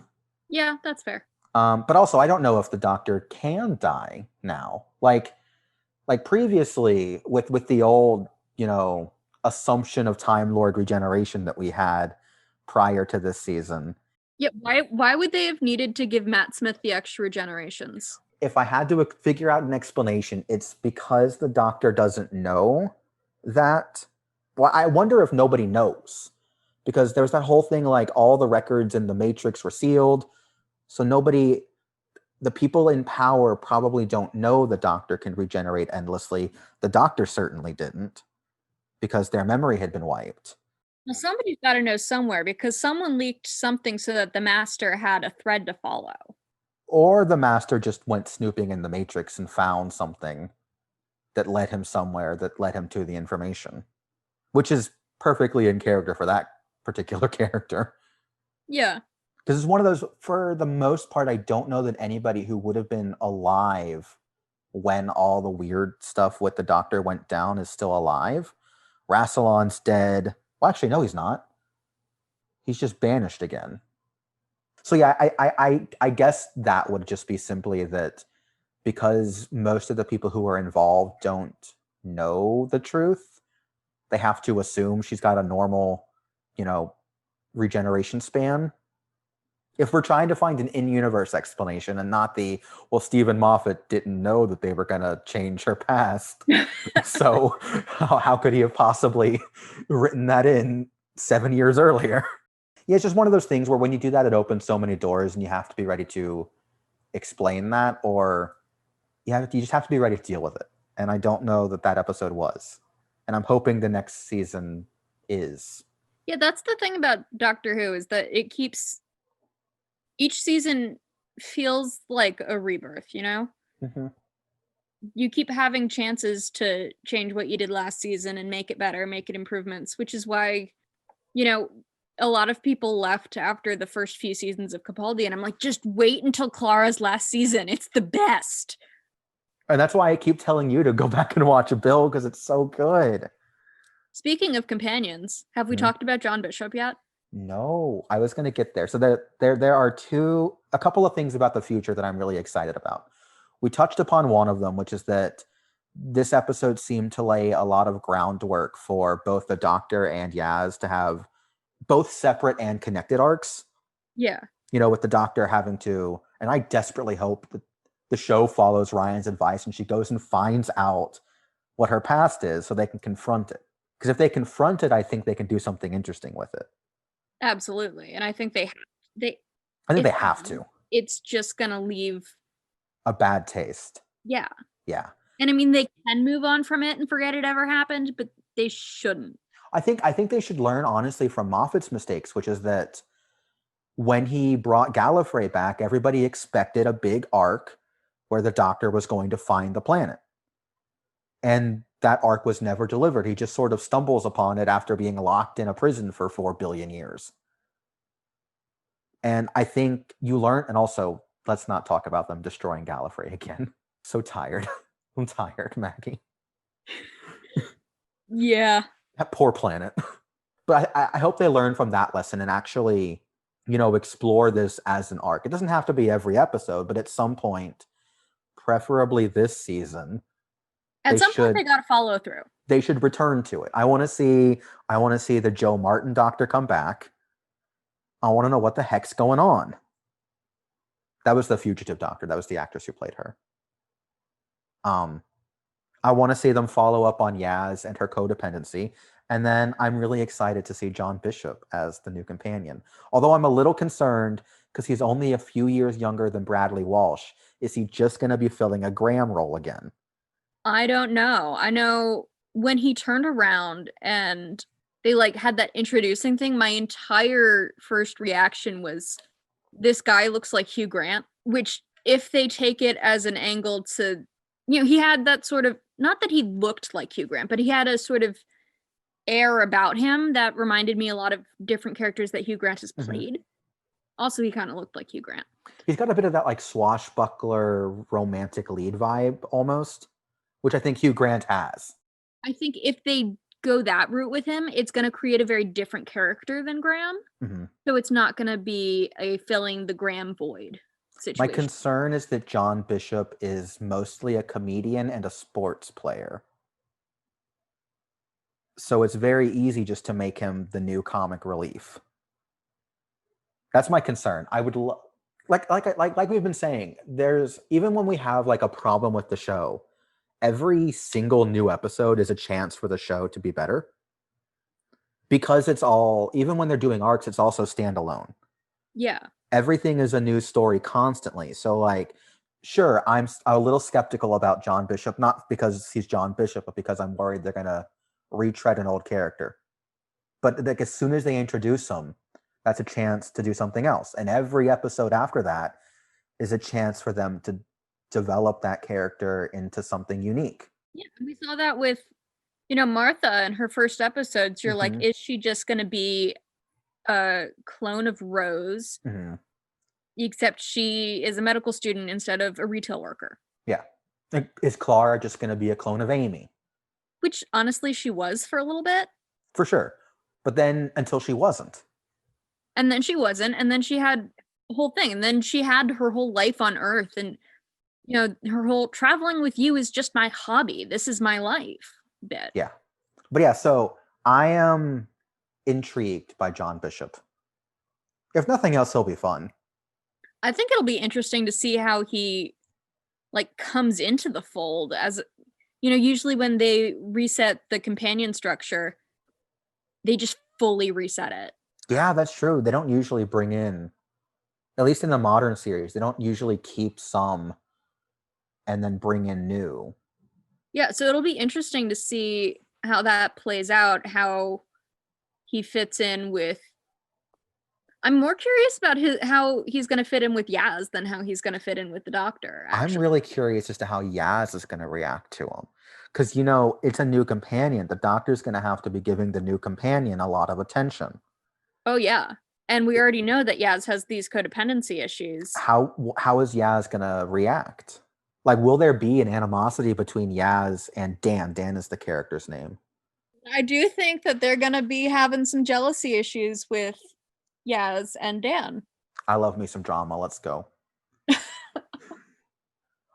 Yeah, that's fair. But also, I don't know if the Doctor can die now. Like previously, with the old, assumption of Time Lord regeneration that we had prior to this season. Yeah, why would they have needed to give Matt Smith the extra regenerations? If I had to figure out an explanation, it's because the Doctor doesn't know that. Well, I wonder if nobody knows, because there's that whole thing like all the records in the Matrix were sealed, so the people in power probably don't know the Doctor can regenerate endlessly. The Doctor certainly didn't, because their memory had been wiped. Well, somebody's got to know somewhere, because someone leaked something so that the Master had a thread to follow. Or the Master just went snooping in the Matrix and found something that led him somewhere, that led him to the information, which is perfectly in character for that particular character. Yeah. Because it's one of those, for the most part, I don't know that anybody who would have been alive when all the weird stuff with the Doctor went down is still alive. Rassilon's dead. Well, actually, no, he's not. He's just banished again. So yeah, I guess that would just be simply that because most of the people who are involved don't know the truth, they have to assume she's got a normal, regeneration span. If we're trying to find an in-universe explanation and not well, Stephen Moffat didn't know that they were going to change her past. So how could he have possibly written that in 7 years earlier? Yeah, it's just one of those things where when you do that, it opens so many doors, and you have to be ready to explain that, or you just have to be ready to deal with it. And I don't know that episode was. And I'm hoping the next season is. Yeah, that's the thing about Doctor Who is that it keeps each season feels like a rebirth, you know? Mm-hmm. You keep having chances to change what you did last season and make it better, make it improvements, which is why, you know, a lot of people left after the first few seasons of Capaldi, and I'm like, just wait until Clara's last season. It's the best. And that's why I keep telling you to go back and watch Bill, because it's so good. Speaking of companions, have we Mhm. talked about John Bishop yet? No, I was going to get there. So there are a couple of things about the future that I'm really excited about. We touched upon one of them, which is that this episode seemed to lay a lot of groundwork for both the Doctor and Yaz to have both separate and connected arcs. Yeah. You know, with the Doctor having to, and I desperately hope that the show follows Ryan's advice and she goes and finds out what her past is so they can confront it. Because if they confront it, I think they can do something interesting with it. Absolutely. And I think they I think if they have to. it's just gonna leave A bad taste. yeah. Yeah. And I mean they can move on from it and forget it ever happened, but they shouldn't. I think they should learn honestly from Moffat's mistakes, which is that when he brought Gallifrey back, everybody expected a big arc where the Doctor was going to find the planet. And that arc was never delivered. He just sort of stumbles upon it after being locked in a prison for 4 billion years. And I think you learn, and also let's not talk about them destroying Gallifrey again. So tired. I'm tired, Maggie. Yeah. That poor planet. But I hope they learn from that lesson and actually, you know, explore this as an arc. It doesn't have to be every episode, but at some point, preferably this season, At some point they gotta follow through. They should return to it. I want to see the Joe Martin Doctor come back. I want to know what the heck's going on. That was the fugitive Doctor. That was the actress who played her. I want to see them follow up on Yaz and her codependency. And then I'm really excited to see John Bishop as the new companion. Although I'm a little concerned because he's only a few years younger than Bradley Walsh. Is he just going to be filling a Graham role again? I don't know. I know when he turned around and they like had that introducing thing, my entire first reaction was this guy looks like Hugh Grant, which if they take it as an angle to, you know, he had that sort of, not that he looked like Hugh Grant, but he had a sort of air about him that reminded me a lot of different characters that Hugh Grant has played. Also, he kind of looked like Hugh Grant. He's got a bit of that like swashbuckler romantic lead vibe almost, which I think Hugh Grant has. I think if they go that route with him, it's going to create a very different character than Graham. So it's not going to be a filling the Graham void situation. My concern is that John Bishop is mostly a comedian and a sports player. So it's very easy just to make him the new comic relief. That's my concern. I would like we've been saying, there's even when we have like a problem with the show, every single new episode is a chance for the show to be better. Because it's all, even when they're doing arcs, it's also standalone. Yeah. Everything is a new story constantly. So like, sure, I'm a little skeptical about John Bishop, not because he's John Bishop, but because I'm worried they're going to retread an old character. But like as soon as they introduce him, that's a chance to do something else. And every episode after that is a chance for them to develop that character into something unique. Yeah, we saw that with, you know, Martha in her first episodes. You're like, is she just going to be a clone of Rose? Except she is a medical student instead of a retail worker. Yeah. Is Clara just going to be a clone of Amy? Which honestly she was for a little bit. For sure. But then until she wasn't. And then she wasn't. And then she had a whole thing. And then she had her whole life on Earth. And, you know, her whole traveling with you is just my hobby. This is my life bit. Yeah. But yeah, so I am intrigued by John Bishop. If nothing else, he'll be fun. I think it'll be interesting to see how he like comes into the fold as, you know, usually when they reset the companion structure, they just fully reset it. Yeah, that's true. They don't usually bring in, at least in the modern series, they don't usually keep some and then bring in new. Yeah, so it'll be interesting to see how that plays out, how he fits in with. I'm more curious about how he's going to fit in with Yaz than how he's going to fit in with the Doctor. Actually. I'm really curious as to how Yaz is going to react to him. Because, it's a new companion. The Doctor's going to have to be giving the new companion a lot of attention. Oh, yeah. And we already know that Yaz has these codependency issues. How is Yaz going to react? Like, will there be an animosity between Yaz and Dan? Dan is the character's name. I do think that they're going to be having some jealousy issues with Yaz and Dan. I love me some drama. Let's go.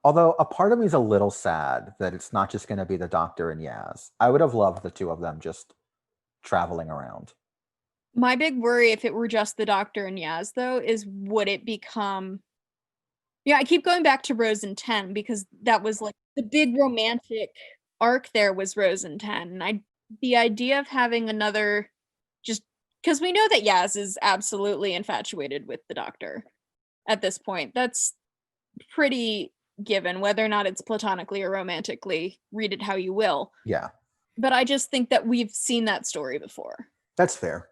Although a part of me is a little sad that it's not just going to be the Doctor and Yaz. I would have loved the two of them just traveling around. My big worry, if it were just the Doctor and Yaz, though, is would it become... Yeah, I keep going back to Rose and 10 because that was like the big romantic arc there was Rose and 10. And the idea of having another, just because we know that Yaz is absolutely infatuated with the Doctor at this point. That's pretty given, whether or not it's platonically or romantically, read it how you will. Yeah. But I just think that we've seen that story before. That's fair.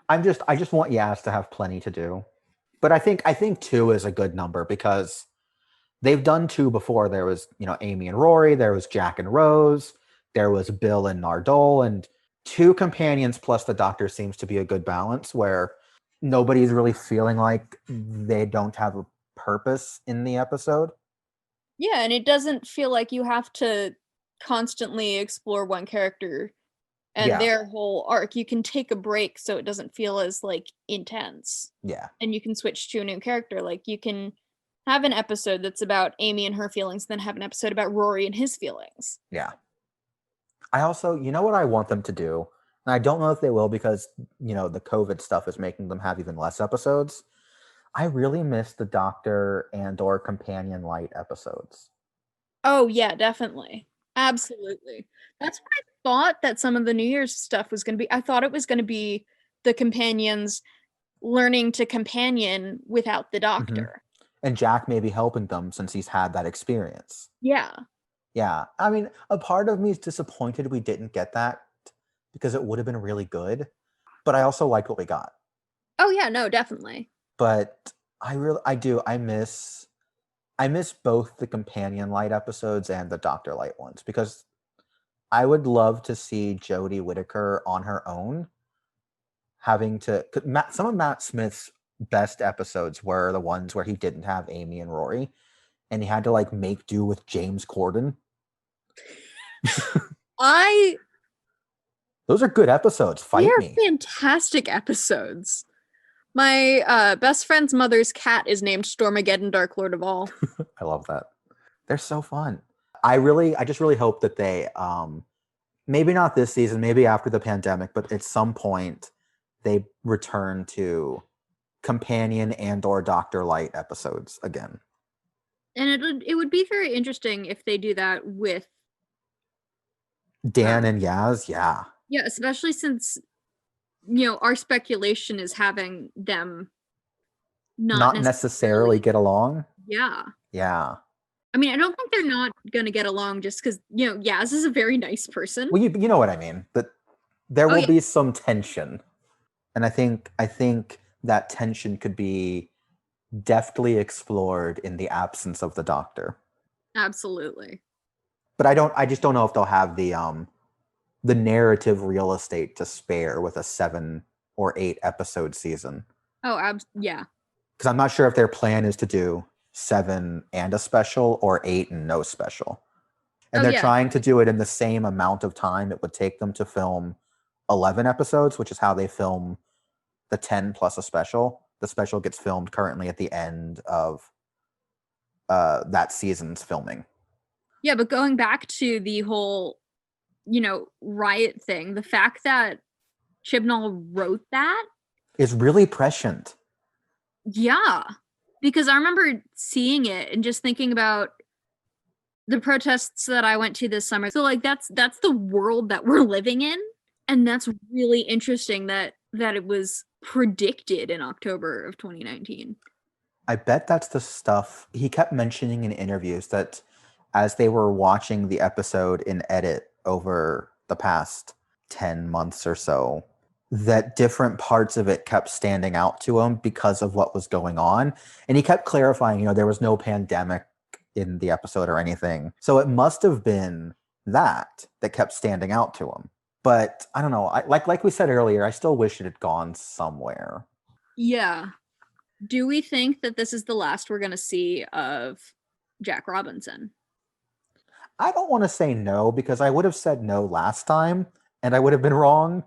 I just want Yaz to have plenty to do. But I think 2 is a good number because they've done 2 before. There was, Amy and Rory, there was Jack and Rose, there was Bill and Nardole, and 2 companions plus the Doctor seems to be a good balance where nobody's really feeling like they don't have a purpose in the episode. Yeah, and it doesn't feel like you have to constantly explore one character and their whole arc. You can take a break so it doesn't feel as like intense. Yeah. And you can switch to a new character. Like you can have an episode that's about Amy and her feelings, then have an episode about Rory and his feelings. Yeah. I also, what I want them to do, and I don't know if they will because, the COVID stuff is making them have even less episodes. I really miss the Doctor and or Companion Light episodes. Oh, yeah, definitely. Absolutely. That's what I thought that some of the New Year's stuff was going to be. I thought it was going to be the companions learning to companion without the Doctor. Mm-hmm. And Jack may be helping them since he's had that experience. Yeah. Yeah. I mean, a part of me is disappointed we didn't get that because it would have been really good. But I also like what we got. Oh, yeah, no, definitely. But I miss both the Companion Light episodes and the Doctor Light ones because I would love to see Jodie Whittaker on her own having to... Some of Matt Smith's best episodes were the ones where he didn't have Amy and Rory and he had to like make do with James Corden. Those are good episodes. Fight me. They're fantastic episodes. My best friend's mother's cat is named Stormageddon, Dark Lord of All. I love that. They're so fun. I just really hope that they, maybe not this season, maybe after the pandemic, but at some point they return to Companion and or Doctor Light episodes again. And it would be very interesting if they do that with Dan and Yaz. Yeah. Yeah, especially since our speculation is having them not necessarily get along. Yeah. Yeah. I mean, I don't think they're not going to get along just because, Yaz is a very nice person. Well, you know what I mean. That there will be some tension. And I think that tension could be deftly explored in the absence of the Doctor. Absolutely. But I just don't know if they'll have the narrative real estate to spare with a 7 or 8 episode season. Oh, yeah. Because I'm not sure if their plan is to do 7 and a special or 8 and no special. And they're trying to do it in the same amount of time it would take them to film 11 episodes, which is how they film the 10 plus a special. The special gets filmed currently at the end of that season's filming. Yeah, but going back to the whole riot thing, the fact that Chibnall wrote that is really prescient. Yeah, because I remember seeing it and just thinking about the protests that I went to this summer. So like that's the world that we're living in, and that's really interesting that it was predicted in October of 2019. I bet that's the stuff he kept mentioning in interviews, that as they were watching the episode in edit over the past 10 months or so, that different parts of it kept standing out to him because of what was going on. And he kept clarifying, there was no pandemic in the episode or anything. So it must have been that kept standing out to him. But I don't know. Like we said earlier, I still wish it had gone somewhere. Yeah. Do we think that this is the last we're going to see of Jack Robinson? I don't want to say no, because I would have said no last time and I would have been wrong.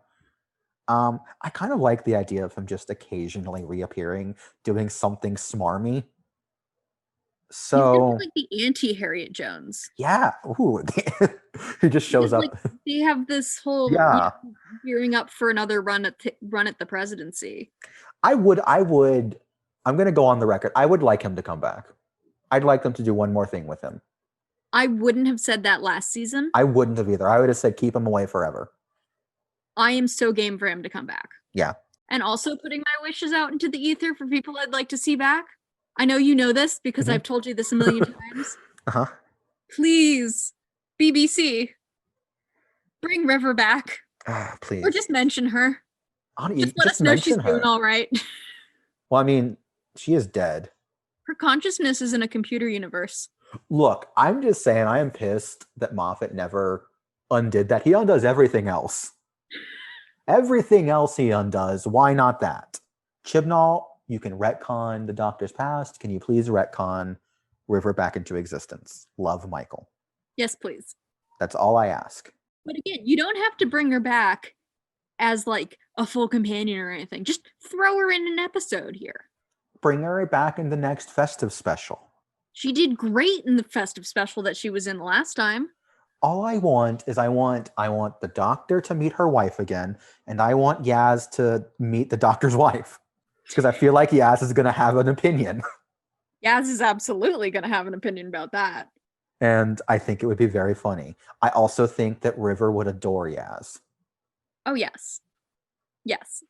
I kind of like the idea of him just occasionally reappearing, doing something smarmy. So he's like the anti-Harriet Jones. Yeah. Ooh, he just shows up. They have this whole gearing up for another run at the presidency. I'm going to go on the record. I would like him to come back. I'd like them to do one more thing with him. I wouldn't have said that last season. I wouldn't have either. I would have said keep him away forever. I am so game for him to come back. Yeah. And also putting my wishes out into the ether for people I'd like to see back. I know you know this because I've told you this a million times. Uh-huh. Please, BBC, bring River back. Please. Or just mention her. Just let us know she's doing all right. Well, I mean, she is dead. Her consciousness is in a computer universe. Look, I'm just saying I am pissed that Moffat never undid that. He undoes everything else. Everything else he undoes. Why not that? Chibnall, you can retcon the Doctor's past. Can you please retcon River back into existence? Love, Michael. Yes, please. That's all I ask. But again, you don't have to bring her back as like a full companion or anything. Just throw her in an episode here. Bring her back in the next festive special. She did great in the festive special that she was in last time. All I want is I want the Doctor to meet her wife again, and I want Yaz to meet the Doctor's wife. Because I feel like Yaz is going to have an opinion. Yaz is absolutely going to have an opinion about that. And I think it would be very funny. I also think that River would adore Yaz. Oh, yes. Yes.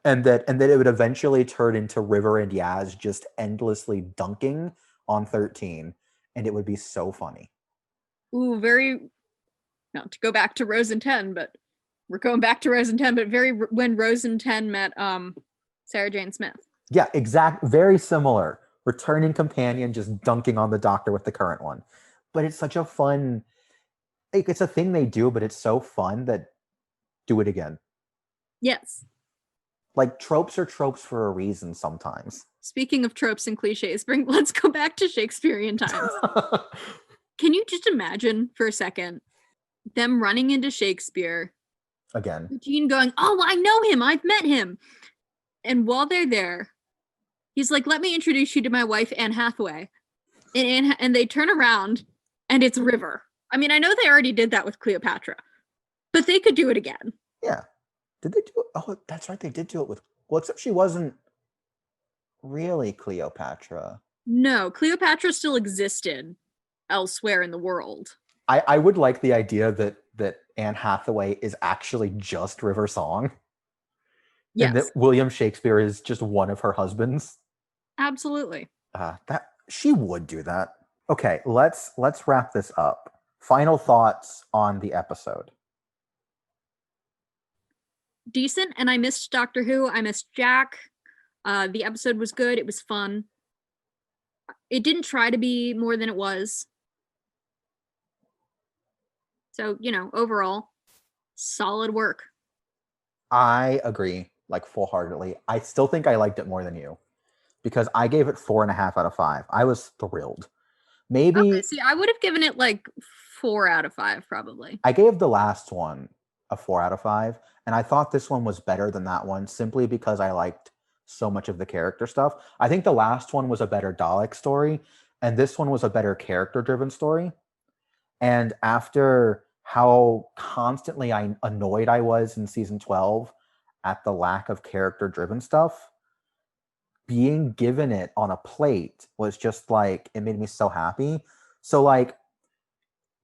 And that it would eventually turn into River and Yaz just endlessly dunking on 13. And it would be so funny. Ooh, not to go back to Rose and 10, but we're going back to Rose and 10, but when Rose and 10 met Sarah Jane Smith. Yeah, very similar. Returning companion just dunking on the Doctor with the current one. But it's such a fun, it's a thing they do, but it's so fun that do it again. Yes. Like tropes are tropes for a reason sometimes. Speaking of tropes and cliches, let's go back to Shakespearean times. Can you just imagine for a second them running into Shakespeare again? Eugene going, "Oh, I know him. I've met him." And while they're there, he's like, "Let me introduce you to my wife, Anne Hathaway." And they turn around and it's River. I mean, I know they already did that with Cleopatra, but they could do it again. Yeah. Did they do it? Oh, that's right. They did do it with, well, except she wasn't really Cleopatra. No, Cleopatra still existed elsewhere in the world. I would like the idea that Anne Hathaway is actually just River Song. Yes. And that William Shakespeare is just one of her husbands. Absolutely. That she would do that. Okay, let's wrap this up. Final thoughts on the episode. Decent, and I missed Doctor Who. I missed Jack. The episode was good. It was fun. It didn't try to be more than it was. So, overall, solid work. I agree, like full-heartedly. I still think I liked it more than you because I gave it 4.5 out of 5. I was thrilled. Maybe. Okay, see, I would have given it like 4 out of 5, probably. I gave the last one a 4 out of 5, and I thought this one was better than that one simply because I liked so much of the character stuff. I think the last one was a better Dalek story, and this one was a better character-driven story. And after how constantly annoyed I was in season 12 at the lack of character-driven stuff, being given it on a plate was just like, it made me so happy. So like,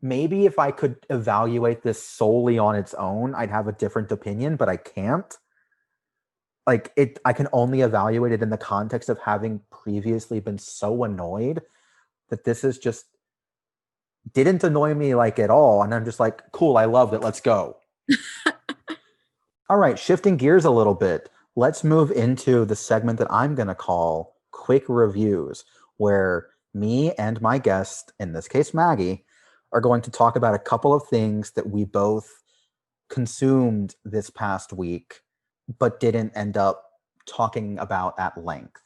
maybe if I could evaluate this solely on its own, I'd have a different opinion, but I can't. Like I can only evaluate it in the context of having previously been so annoyed that this is just didn't annoy me like at all. And I'm just like, cool, I loved it. Let's go. All right, shifting gears a little bit, let's move into the segment that I'm going to call Quick Reviews, where me and my guest, in this case Maggie, are going to talk about a couple of things that we both consumed this past week, but didn't end up talking about at length.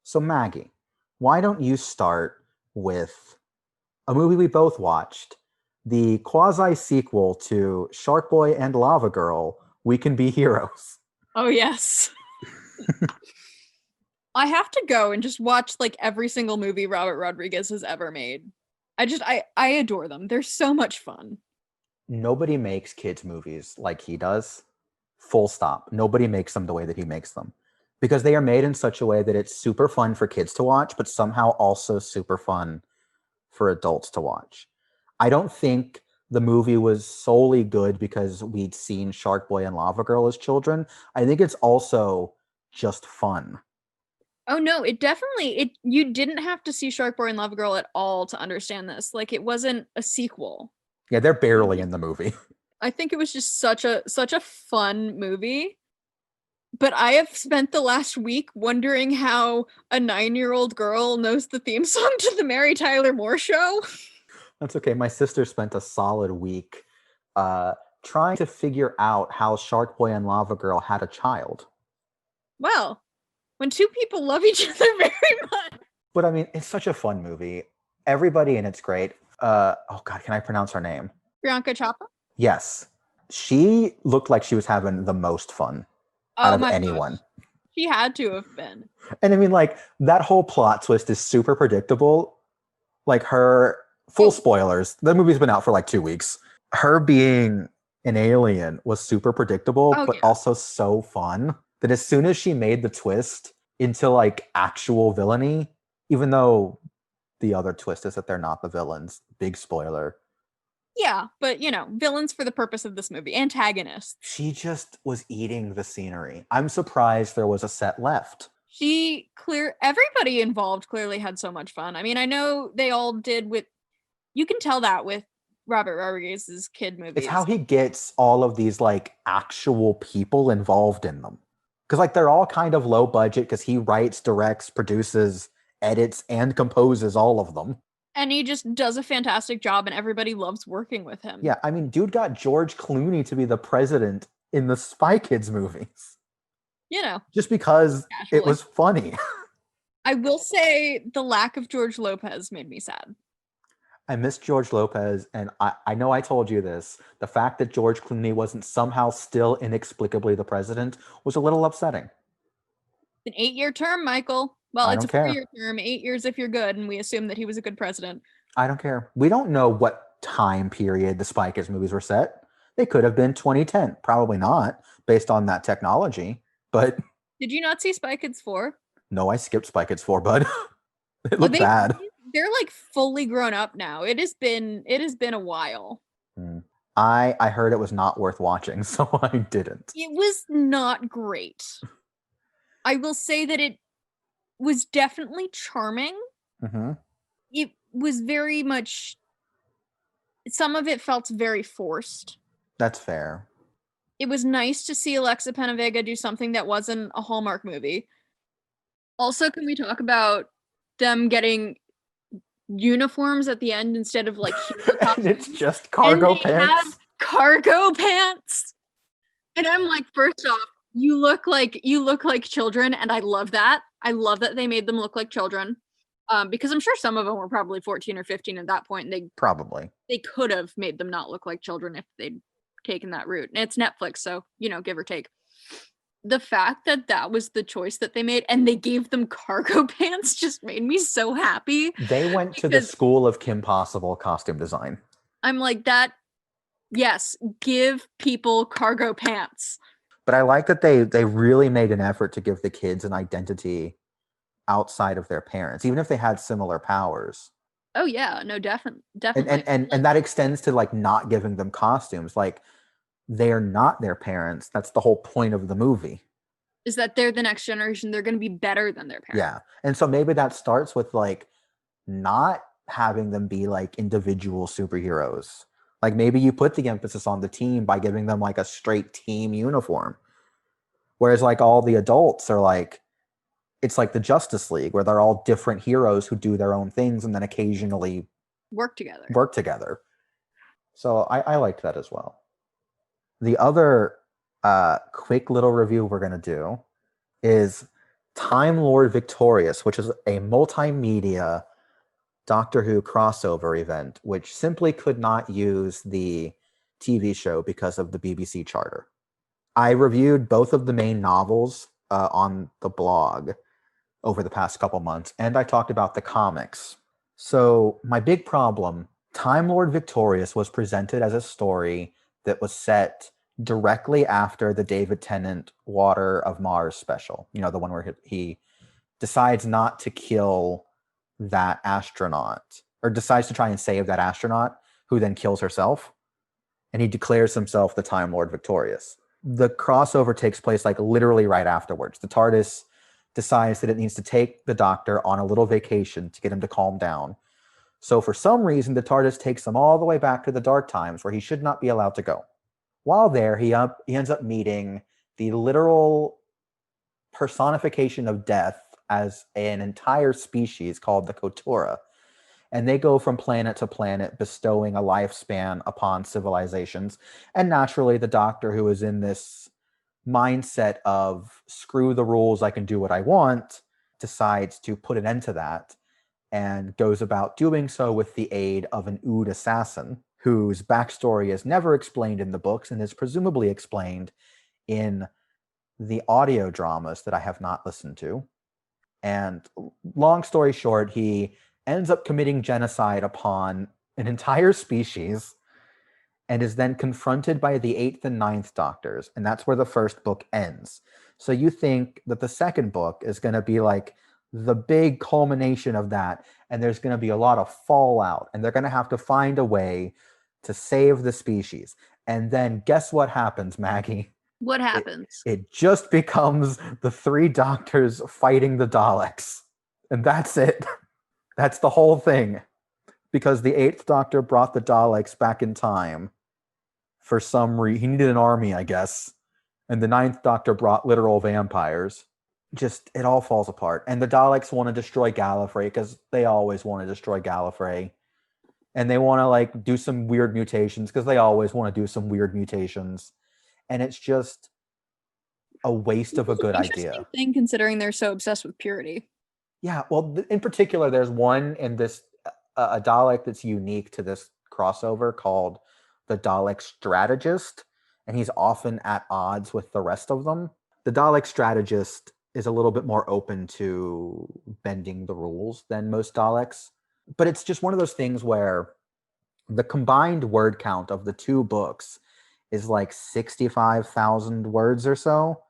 So, Maggie, why don't you start with a movie we both watched, the quasi sequel to Shark Boy and Lava Girl, We Can Be Heroes. Oh, yes. I have to go and just watch like every single movie Robert Rodriguez has ever made. I adore them. They're so much fun. Nobody makes kids movies like he does. Full stop. Nobody makes them the way that he makes them. Because they are made in such a way that it's super fun for kids to watch, but somehow also super fun for adults to watch. I don't think the movie was solely good because we'd seen Shark Boy and Lava Girl as children. I think it's also just fun. Oh no, you didn't have to see Shark Boy and Lava Girl at all to understand this. Like it wasn't a sequel. Yeah, they're barely in the movie. I think it was just such a fun movie. But I have spent the last week wondering how a 9-year-old girl knows the theme song to the Mary Tyler Moore Show. That's okay. My sister spent a solid week trying to figure out how Shark Boy and Lava Girl had a child. Well, when two people love each other very much. But I mean, it's such a fun movie. Everybody in it's great. Oh God, can I pronounce her name? Priyanka Chopra? Yes. She looked like she was having the most fun out of anyone. Gosh. She had to have been. And I mean, like, that whole plot twist is super predictable. Like her, full spoilers, the movie's been out for like 2 weeks. Her being an alien was super predictable, but also so fun that as soon as she made the twist into like actual villainy, even though the other twist is that they're not the villains, big spoiler. Yeah, but you know, villains for the purpose of this movie, antagonists. She just was eating the scenery. I'm surprised there was a set left. Everybody involved clearly had so much fun. I mean, I know they all did you can tell that with Robert Rodriguez's kid movies. It's how he gets all of these like actual people involved in them. Because like they're all kind of low budget because he writes, directs, produces, edits, and composes all of them. And he just does a fantastic job and everybody loves working with him. Yeah, I mean, dude got George Clooney to be the president in the Spy Kids movies. You know. Just because casually. It was funny. I will say the lack of George Lopez made me sad. I miss George Lopez, and I know I told you this. The fact that George Clooney wasn't somehow still inexplicably the president was a little upsetting. An 8-year term, Michael. Well, it's a 4-year term, 8 years if you're good, and we assume that he was a good president. I don't care. We don't know what time period the Spy Kids movies were set. They could have been 2010. Probably not, based on that technology. But did you not see Spy Kids 4? No, I skipped Spy Kids 4, bud. It looked bad. They're like fully grown up now. It has been a while. I heard it was not worth watching, so I didn't. It was not great. I will say that it was definitely charming. Mm-hmm. It was very much, some of it felt very forced. That's fair. It was nice to see Alexa Penavega do something that wasn't a Hallmark movie. Also, can we talk about them getting uniforms at the end instead of like and it's just cargo pants? Cargo pants. And I'm like, first off, you look like children, and I love that. I love that they made them look like children. Because I'm sure some of them were probably 14 or 15 at that point. And they could have made them not look like children if they'd taken that route. And it's Netflix, so give or take. The fact that that was the choice that they made and they gave them cargo pants just made me so happy. They went to the school of Kim Possible costume design. I'm like, that, yes, give people cargo pants. But I like that they really made an effort to give the kids an identity outside of their parents, even if they had similar powers. Oh yeah, no, definitely. And that extends to like not giving them costumes. Like, they're not their parents. That's the whole point of the movie. Is that they're the next generation. They're going to be better than their parents. Yeah. And so maybe that starts with like not having them be like individual superheroes. Like maybe you put the emphasis on the team by giving them like a straight team uniform. Whereas like all the adults are like, it's like the Justice League where they're all different heroes who do their own things and then occasionally Work together. So I liked that as well. The other quick little review we're going to do is Time Lord Victorious, which is a multimedia Doctor Who crossover event, which simply could not use the TV show because of the BBC charter. I reviewed both of the main novels on the blog over the past couple months, and I talked about the comics. So my big problem, Time Lord Victorious was presented as a story that was set directly after the David Tennant Water of Mars special. You know, the one where he decides not to kill that astronaut, or decides to try and save that astronaut, who then kills herself. And he declares himself the Time Lord Victorious. The crossover takes place like literally right afterwards. The TARDIS decides that it needs to take the Doctor on a little vacation to get him to calm down. So for some reason, the TARDIS takes him all the way back to the dark times where he should not be allowed to go. While there, he ends up meeting the literal personification of death as an entire species called the Kotura. And they go from planet to planet, bestowing a lifespan upon civilizations. And naturally, the Doctor, who is in this mindset of screw the rules, I can do what I want, decides to put an end to that and goes about doing so with the aid of an Ood assassin, whose backstory is never explained in the books and is presumably explained in the audio dramas that I have not listened to. And long story short, he ends up committing genocide upon an entire species and is then confronted by the 8th and 9th Doctors. And that's where the first book ends. So you think that the second book is going to be like the big culmination of that. And there's going to be a lot of fallout. And they're going to have to find a way to save the species. And then guess what happens, Maggie? What happens? It just becomes the 3 Doctors fighting the Daleks. And that's it. That's the whole thing. Because the 8th Doctor brought the Daleks back in time for some reason. He needed an army, I guess. And the 9th Doctor brought literal vampires. Just, it all falls apart. And the Daleks want to destroy Gallifrey because they always want to destroy Gallifrey. And they want to like do some weird mutations because they always want to do some weird mutations. And it's just a waste of a good idea. Thing considering they're so obsessed with purity. Yeah, well, in particular, there's one in this a Dalek that's unique to this crossover called the Dalek Strategist, and he's often at odds with the rest of them. The Dalek Strategist is a little bit more open to bending the rules than most Daleks, but it's just one of those things where the combined word count of the 2 books is like 65,000 words or so,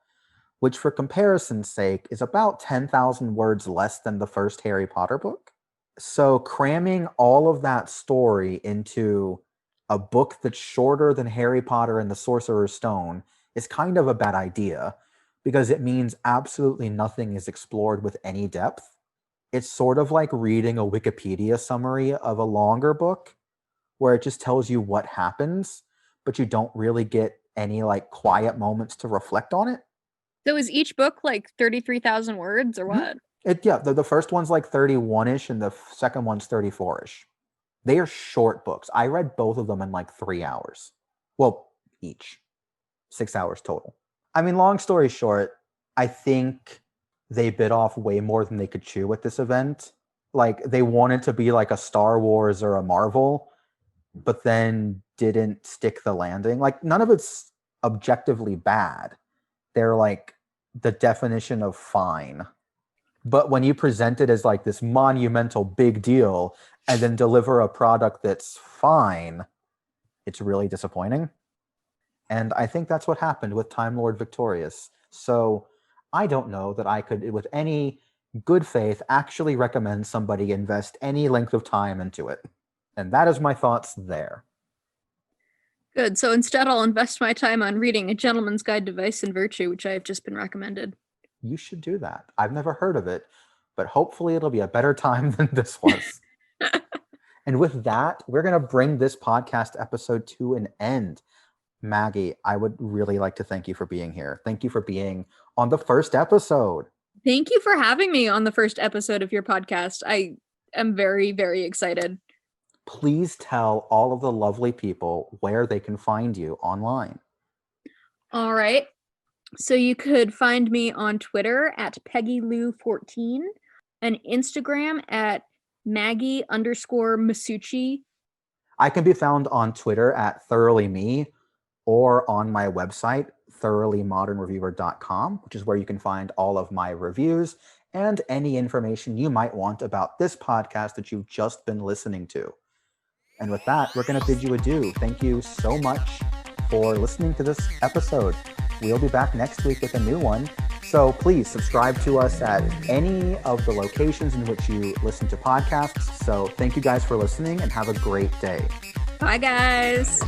which for comparison's sake is about 10,000 words less than the first Harry Potter book. So cramming all of that story into a book that's shorter than Harry Potter and the Sorcerer's Stone is kind of a bad idea because it means absolutely nothing is explored with any depth. It's sort of like reading a Wikipedia summary of a longer book where it just tells you what happens, but you don't really get any like quiet moments to reflect on it. So is each book like 33,000 words or what? The first one's like 31-ish and the second one's 34-ish. They are short books. I read both of them in like 3 hours. Well, each. 6 hours total. I mean, long story short, I think they bit off way more than they could chew with this event. Like, they wanted to be like a Star Wars or a Marvel, but then didn't stick the landing. Like, none of it's objectively bad. They're like the definition of fine. But when you present it as like this monumental big deal and then deliver a product that's fine, it's really disappointing. And I think that's what happened with Time Lord Victorious. So I don't know that I could, with any good faith, actually recommend somebody invest any length of time into it. And that is my thoughts there. Good. So instead, I'll invest my time on reading A Gentleman's Guide to Vice and Virtue, which I have just been recommended. You should do that. I've never heard of it, but hopefully it'll be a better time than this was. And with that, we're going to bring this podcast episode to an end. Maggie, I would really like to thank you for being here. Thank you for being on the first episode. Thank you for having me on the first episode of your podcast. I am very, very excited. Please tell all of the lovely people where they can find you online. All right. So you could find me on Twitter at PeggyLou14 and Instagram at Maggie_Masucci. I can be found on Twitter at ThoroughlyMe or on my website, thoroughlymodernreviewer.com, which is where you can find all of my reviews and any information you might want about this podcast that you've just been listening to. And with that, we're going to bid you adieu. Thank you so much for listening to this episode. We'll be back next week with a new one. So please subscribe to us at any of the locations in which you listen to podcasts. So thank you guys for listening and have a great day. Bye, guys.